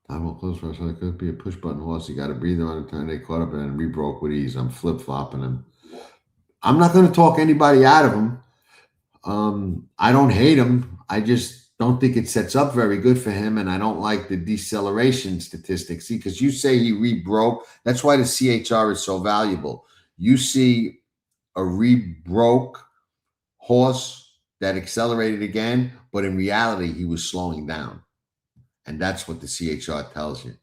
Time will close for us. It could be a push button horse. You got to breathe on a turn. They caught up and rebroke with ease. I'm flip flopping him. I'm not going to talk anybody out of him. I don't hate him. I just don't think it sets up very good for him. And I don't like the deceleration statistics. See, because you say he rebroke. That's why the CHR is so valuable. You see a rebroke horse that accelerated again, but in reality, he was slowing down. And that's what the CHR tells you.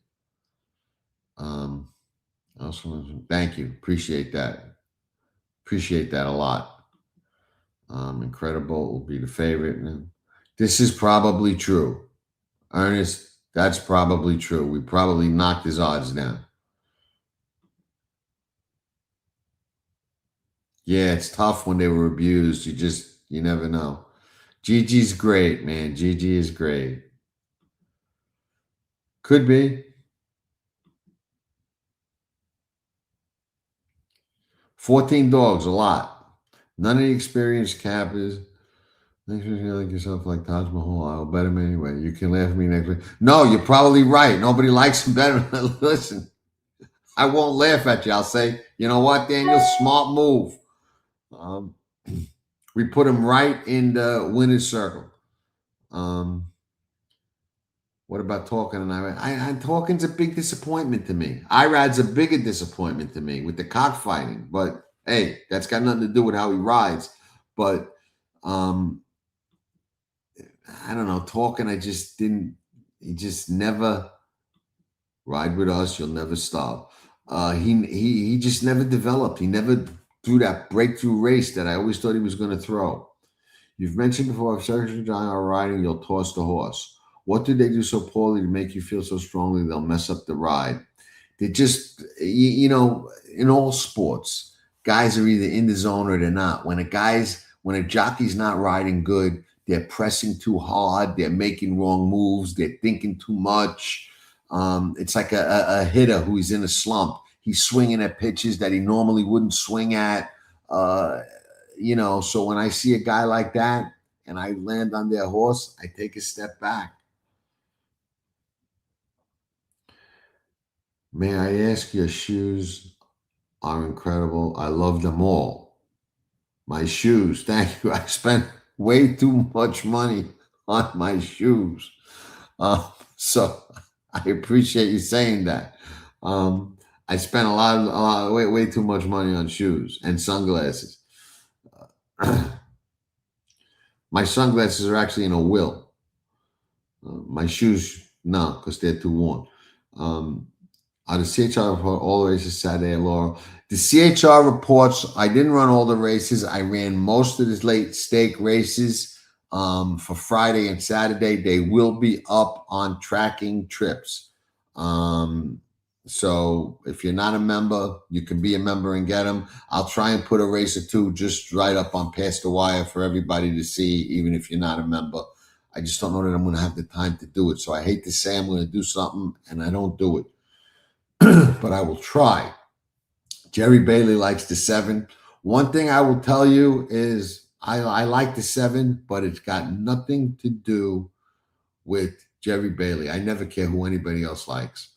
Also, thank you. Appreciate that. Appreciate that a lot. Incredible will be the favorite. This is probably true. Ernest, that's probably true. We probably knocked his odds down. Yeah, it's tough when they were abused. You never know. Gigi's great, man. Gigi is great. Could be. 14 dogs, a lot. None of the experienced cappers. Make sure you like yourself like Taj Mahal. I'll bet him anyway. You can laugh at me next week. No, you're probably right. Nobody likes him better. Listen, I won't laugh at you. I'll say, you know what, Daniel? Smart move. We put him right in the winner's circle. What about Talking and Irad? Talking's a big disappointment to me. Irad's a bigger disappointment to me with the cockfighting. But hey, that's got nothing to do with how he rides. But I don't know. Talking, he just never ride with us. You'll never stop. He just never developed. He never threw that breakthrough race that I always thought he was going to throw. You've mentioned before, if circus and John are riding, you'll toss the horse. What do they do so poorly to make you feel so strongly they'll mess up the ride? They just, in all sports, guys are either in the zone or they're not. When a jockey's not riding good, they're pressing too hard. They're making wrong moves. They're thinking too much. It's like a hitter who's in a slump. He's swinging at pitches that he normally wouldn't swing at. So when I see a guy like that and I land on their horse, I take a step back. May I ask, your shoes are incredible. I love them all. My shoes, thank you. I spent way too much money on my shoes. So I appreciate you saying that. I spent way too much money on shoes and sunglasses. My sunglasses are actually in a will. My shoes, no, because they're too worn. The CHR report, all the races Saturday at Laurel. The CHR reports, I didn't run all the races. I ran most of the late stake races for Friday and Saturday. They will be up on tracking trips. So if you're not a member, you can be a member and get them. I'll try and put a race or two just right up on Past the Wire for everybody to see, even if you're not a member. I just don't know that I'm going to have the time to do it. So I hate to say I'm going to do something and I don't do it. But I will try. Jerry Bailey likes the 7. One thing I will tell you is I like the 7, but it's got nothing to do with Jerry Bailey. I never care who anybody else likes.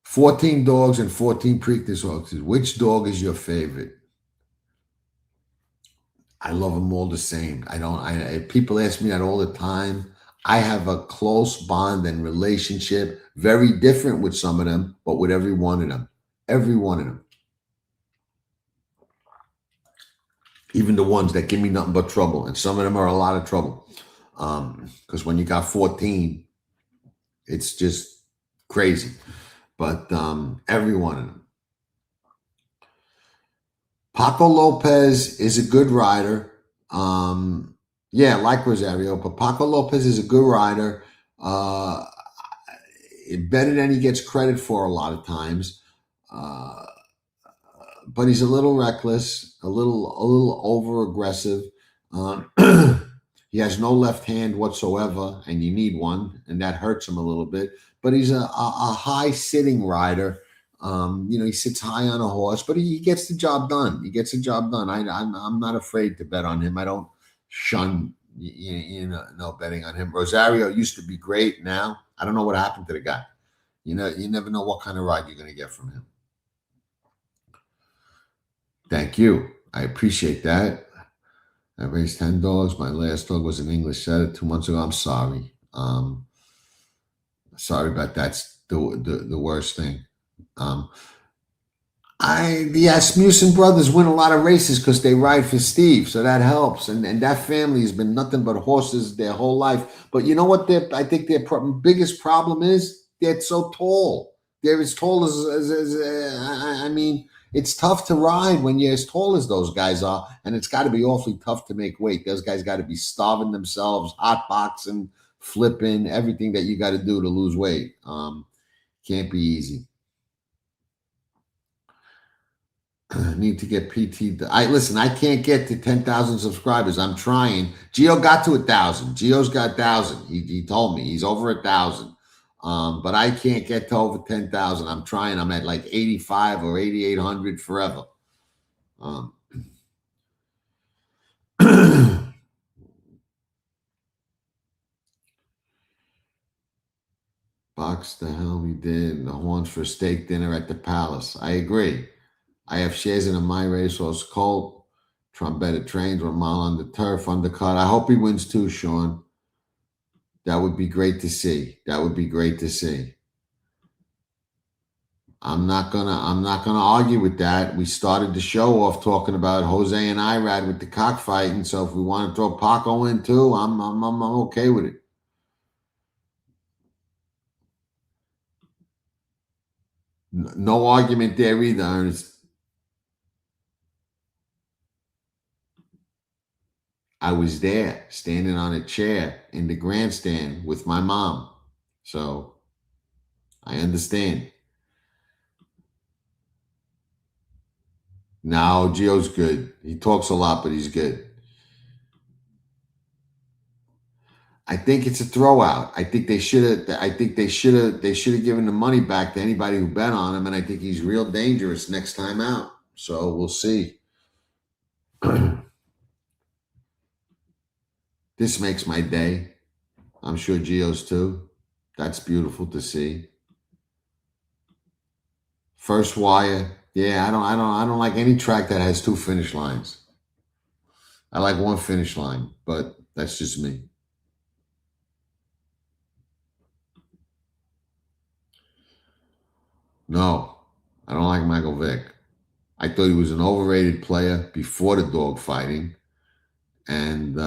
14 dogs and 14 Preakness horses. Which dog is your favorite? I love them all the same. People ask me that all the time. I have a close bond and relationship, very different with some of them, but with every one of them. Every one of them. Even the ones that give me nothing but trouble. And some of them are a lot of trouble. Because when you got 14, it's just crazy. But every one of them. Paco Lopez is a good rider. Yeah, like Rosario, but Paco Lopez is a good rider. Better than he gets credit for a lot of times. but he's a little reckless, a little over aggressive. He has no left hand whatsoever, and you need one, and that hurts him a little bit. But he's a high sitting rider. He sits high on a horse, but he gets the job done. He gets the job done. I'm not afraid to bet on him. I don't shun no betting on him. Rosario used to be great. Now I don't know what happened to the guy. You never know what kind of ride you're going to get from him. Thank you. I appreciate that. I raised 10 dogs. My last dog was an English setter 2 months ago. I'm sorry. Sorry about that. That's the worst thing. The Asmussen brothers win a lot of races because they ride for Steve, so that helps. And that family has been nothing but horses their whole life. But you know what? I think their biggest problem is they're so tall. They're as tall I mean, it's tough to ride when you're as tall as those guys are, and it's got to be awfully tough to make weight. Those guys got to be starving themselves, hot boxing, flipping, everything that you got to do to lose weight. Can't be easy. Need to get PT. I can't get to 10,000 subscribers. I'm trying. Gio got to 1,000. Gio's got 1,000. He told me he's over 1,000. But I can't get to over 10,000. I'm trying. I'm at like 85 or 8,800 forever. Box the hell we did. The horns for steak dinner at the palace. I agree. I have shares in a My Racehorse Colt. Trombetta trains 1 mile on the turf undercut. I hope he wins too, Sean. That would be great to see. That would be great to see. I'm not gonna argue with that. We started the show off talking about Jose and Irad with the cockfighting. So if we want to throw Paco in too, I'm okay with it. No argument there either, Ernest. I was there, standing on a chair in the grandstand with my mom. So I understand. No, Gio's good. He talks a lot, but he's good. I think it's a throwout. I think they should have given the money back to anybody who bet on him, and I think he's real dangerous next time out. So we'll see. This makes my day. I'm sure Gio's too. That's beautiful to see. First wire. Yeah, I don't like any track that has 2 finish lines. I like 1 finish line, but that's just me. No, I don't like Michael Vick. I thought he was an overrated player before the dog fighting. And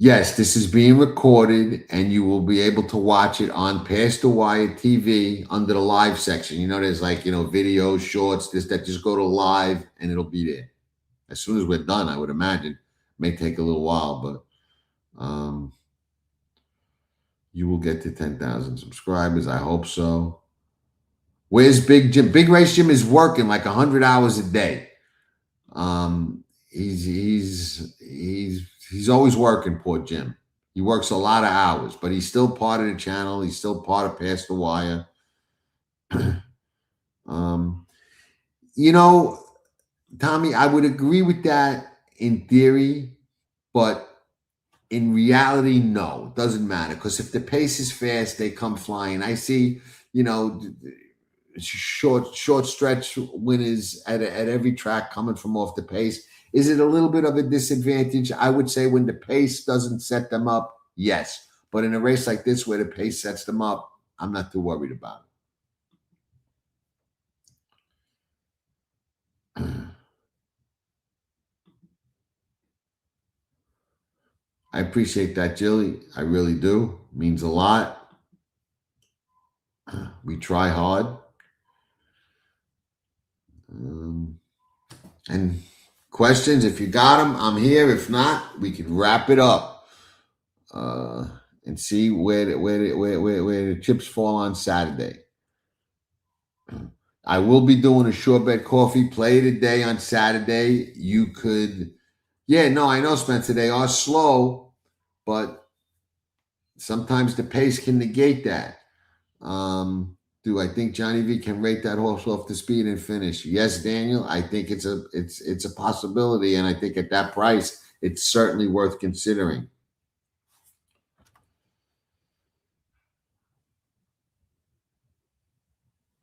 yes, this is being recorded, and you will be able to watch it on Past the Wire TV under the live section. There's videos, shorts, that just go to live, and it'll be there. As soon as we're done, I would imagine. It may take a little while, but you will get to 10,000 subscribers. I hope so. Where's Big Jim? Big Race Jim is working like 100 hours a day. He's always working, poor Jim. He works a lot of hours, but he's still part of the channel. He's still part of Past the Wire. Tommy, I would agree with that in theory, but in reality, no, it doesn't matter. Because if the pace is fast, they come flying. I see, short stretch winners at every track coming from off the pace. Is it a little bit of a disadvantage? I would say when the pace doesn't set them up, yes. But in a race like this where the pace sets them up, I'm not too worried about it. I appreciate that, Jilly. I really do. It means a lot. We try hard. And questions, if you got them, I'm here. If not, we can wrap it up and see where the chips fall on Saturday. I will be doing a short bet coffee play today on Saturday. You could, yeah, no, I know, Spencer, they are slow, but sometimes the pace can negate that. Do I think Johnny V can rate that horse off the speed and finish? Yes, Daniel. I think it's a possibility, and I think at that price, it's certainly worth considering.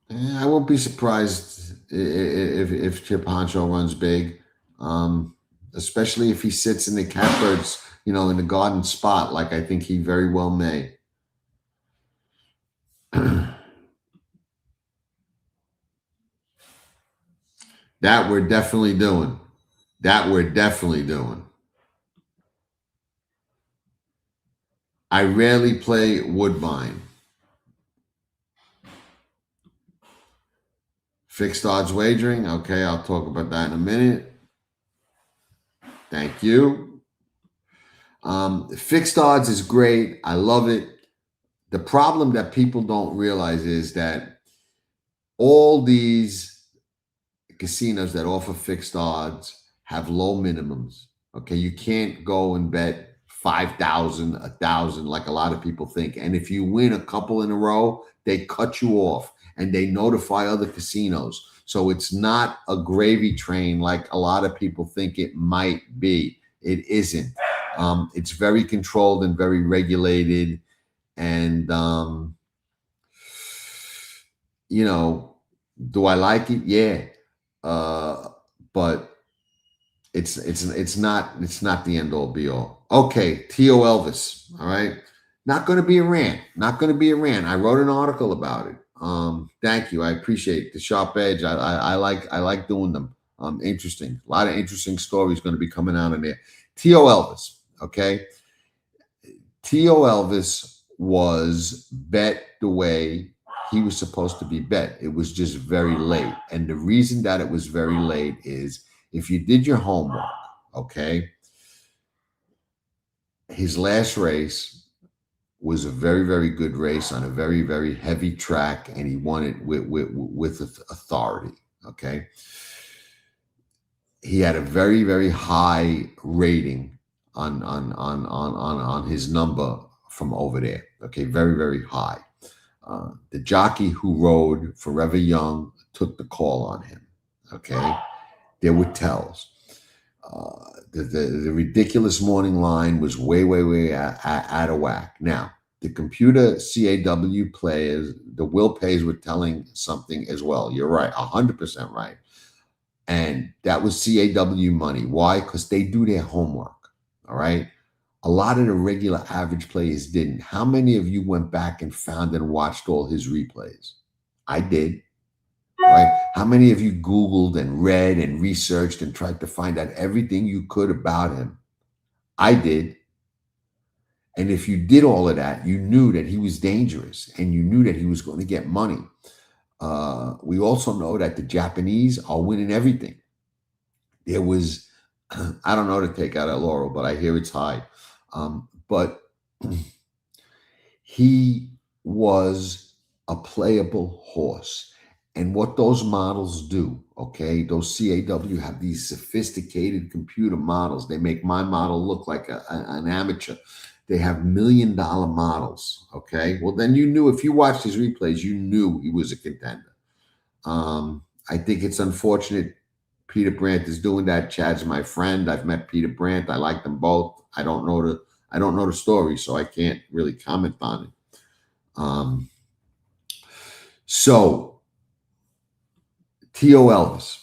I won't be surprised if Chip Honcho runs big, especially if he sits in the catbirds, in the garden spot, like I think he very well may. That we're definitely doing. That we're definitely doing. I rarely play Woodbine. Fixed odds wagering. Okay, I'll talk about that in a minute. Thank you. Fixed odds is great. I love it. The problem that people don't realize is that all these casinos that offer fixed odds have low minimums. Okay, you can't go and bet 5,000, 1,000 like a lot of people think. And if you win a couple in a row, they cut you off and they notify other casinos. So it's not a gravy train like a lot of people think it might be. It isn't. It's very controlled and very regulated. And, do I like it? Yeah. But it's not the end all be all. Okay, T.O. Elvis. All right. Not going to be a rant. Not going to be a rant. I wrote an article about it. Thank you. I appreciate the sharp edge. I like doing them. Interesting. A lot of interesting stories going to be coming out in there. T.O. Elvis. Okay. T.O. Elvis was bet the way he was supposed to be bet. It was just very late. And the reason that it was very late is if you did your homework, okay, his last race was a very, very good race on a very, very heavy track, and he won it with authority, okay? He had a very, very high rating on his number from over there, okay? Very, very high. The jockey who rode Forever Young took the call on him. Okay, there were tells. The ridiculous morning line was way out of whack. Now, the computer CAW players, the will pays were telling something as well. You're right, 100% right. And that was CAW money. Why? Because they do their homework. All right. A lot of the regular average players didn't. How many of you went back and found and watched all his replays? I did. Right? How many of you Googled and read and researched and tried to find out everything you could about him? I did. And if you did all of that, you knew that he was dangerous and you knew that he was going to get money. We also know that the Japanese are winning everything. There was, I don't know to take out a laurel, but I hear it's high. But he was a playable horse. And what those models do, okay, those CAW have these sophisticated computer models. They make my model look like an amateur. They have $1 million models, okay? Well, then you knew, if you watched his replays, you knew he was a contender. I think it's unfortunate Peter Brandt is doing that. Chad's my friend. I've met Peter Brandt. I like them both. I don't know the story, so I can't really comment on it. So T.O. Elvis,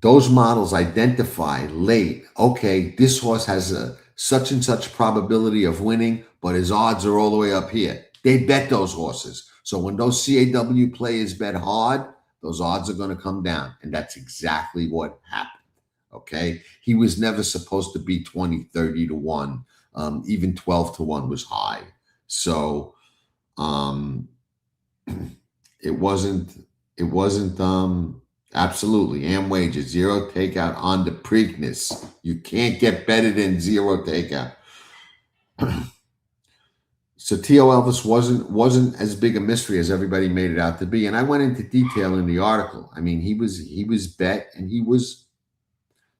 those models identify late, okay, this horse has a such and such probability of winning, but his odds are all the way up here. They bet those horses. So when those CAW players bet hard, those odds are going to come down. And that's exactly what happened. Okay. He was never supposed to be 20, 30 to 1. Even 12 to 1 was high. So it wasn't absolutely Am wager, zero takeout on the Preakness. You can't get better than zero takeout. So T.O. Elvis wasn't as big a mystery as everybody made it out to be. And I went into detail in the article. I mean, he was bet, and he was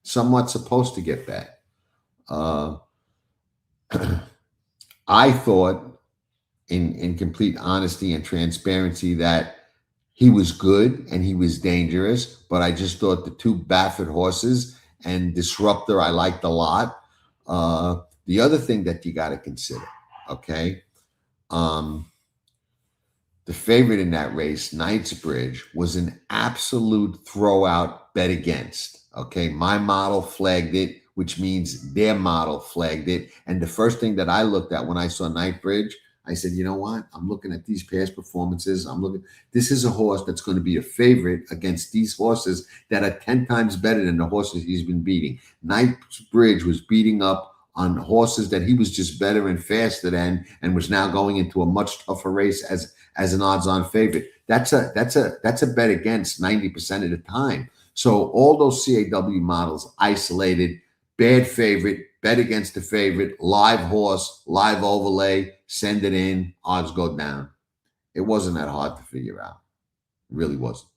somewhat supposed to get bet. I thought, in complete honesty and transparency, that he was good and he was dangerous, but I just thought the two Baffert horses and Disruptor I liked a lot. The other thing that you got to consider, okay, the favorite in that race, Knightsbridge, was an absolute throwout bet against. Okay, my model flagged it, which means their model flagged it. And the first thing that I looked at when I saw Knightsbridge, I said, you know what? I'm looking at these past performances. This is a horse that's going to be a favorite against these horses that are 10 times better than the horses he's been beating. Knightsbridge was beating up on horses that he was just better and faster than, and was now going into a much tougher race as an odds-on favorite. That's a bet against 90% of the time. So all those CAW models isolated, bad favorite, bet against the favorite, live horse, live overlay, send it in, odds go down. It wasn't that hard to figure out. It really wasn't.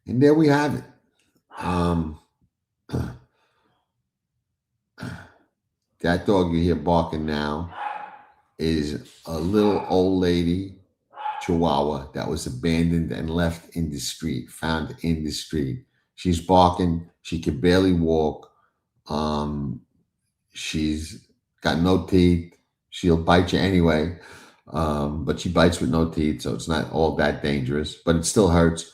And there we have it. That dog you hear barking now is a little old lady Chihuahua that was abandoned and left in the street, found in the street. She's barking. She can barely walk. She's got no teeth. She'll bite you anyway, but she bites with no teeth, so it's not all that dangerous, but it still hurts.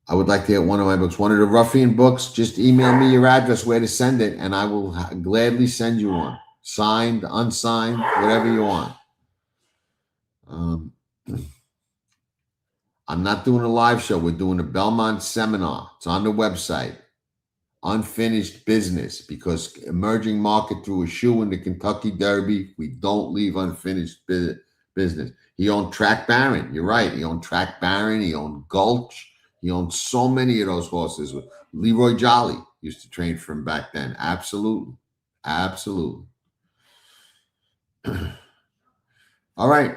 I would like to get one of my books, one of the Ruffian books. Just email me your address, where to send it, and I will gladly send you one. Signed, unsigned, whatever you want. I'm not doing a live show. We're doing a Belmont seminar. It's on the website. Unfinished business, because emerging market threw a shoe in the Kentucky Derby. We don't leave unfinished business. He owned Track Baron. You're right. He owned Track Baron. He owned Gulch. He owned so many of those horses. Leroy Jolly used to train for him back then. Absolutely. Absolutely. All right.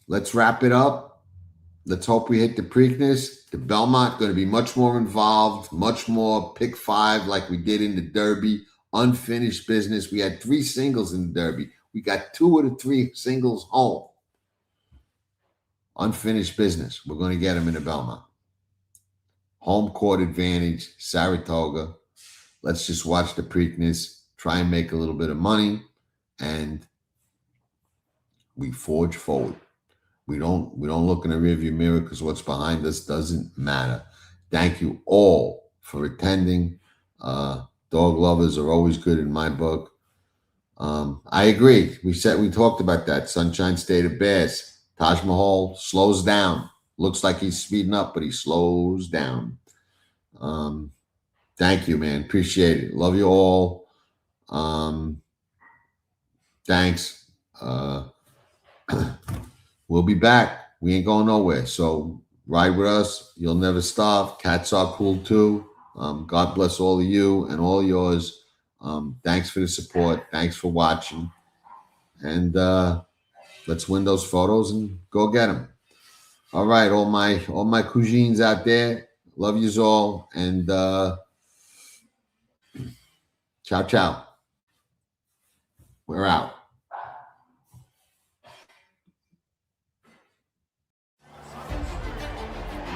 Let's wrap it up. Let's hope we hit the Preakness. The Belmont going to be much more involved, much more pick five like we did in the Derby. Unfinished business. We had 3 singles in the Derby. We got 2 of the 3 singles home. Unfinished business. We're going to get them in the Belmont. Home court advantage, Saratoga. Let's just watch the Preakness, try and make a little bit of money, and we forge forward. We don't look in the rearview mirror, because what's behind us doesn't matter. Thank you all for attending. Dog lovers are always good in my book. I agree. We talked about that. Sunshine State of Bass. Taj Mahal slows down. Looks like he's speeding up, but he slows down. Thank you, man. Appreciate it. Love you all. Thanks. We'll be back. We ain't going nowhere. So ride with us. You'll never stop. Cats are cool too. God bless all of you and all yours. Thanks for the support. Thanks for watching. And let's win those photos and go get them. All right, all my cousins out there, love yous all, and ciao, ciao. We're out.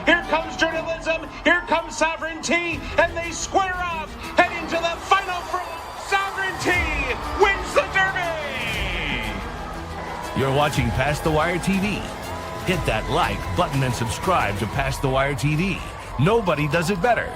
Here comes journalism, here comes sovereignty, and they square off, head into the final Sovereignty wins the Derby! You're watching Past the Wire TV. Hit that like button and subscribe to Past the Wire TV. Nobody does it better.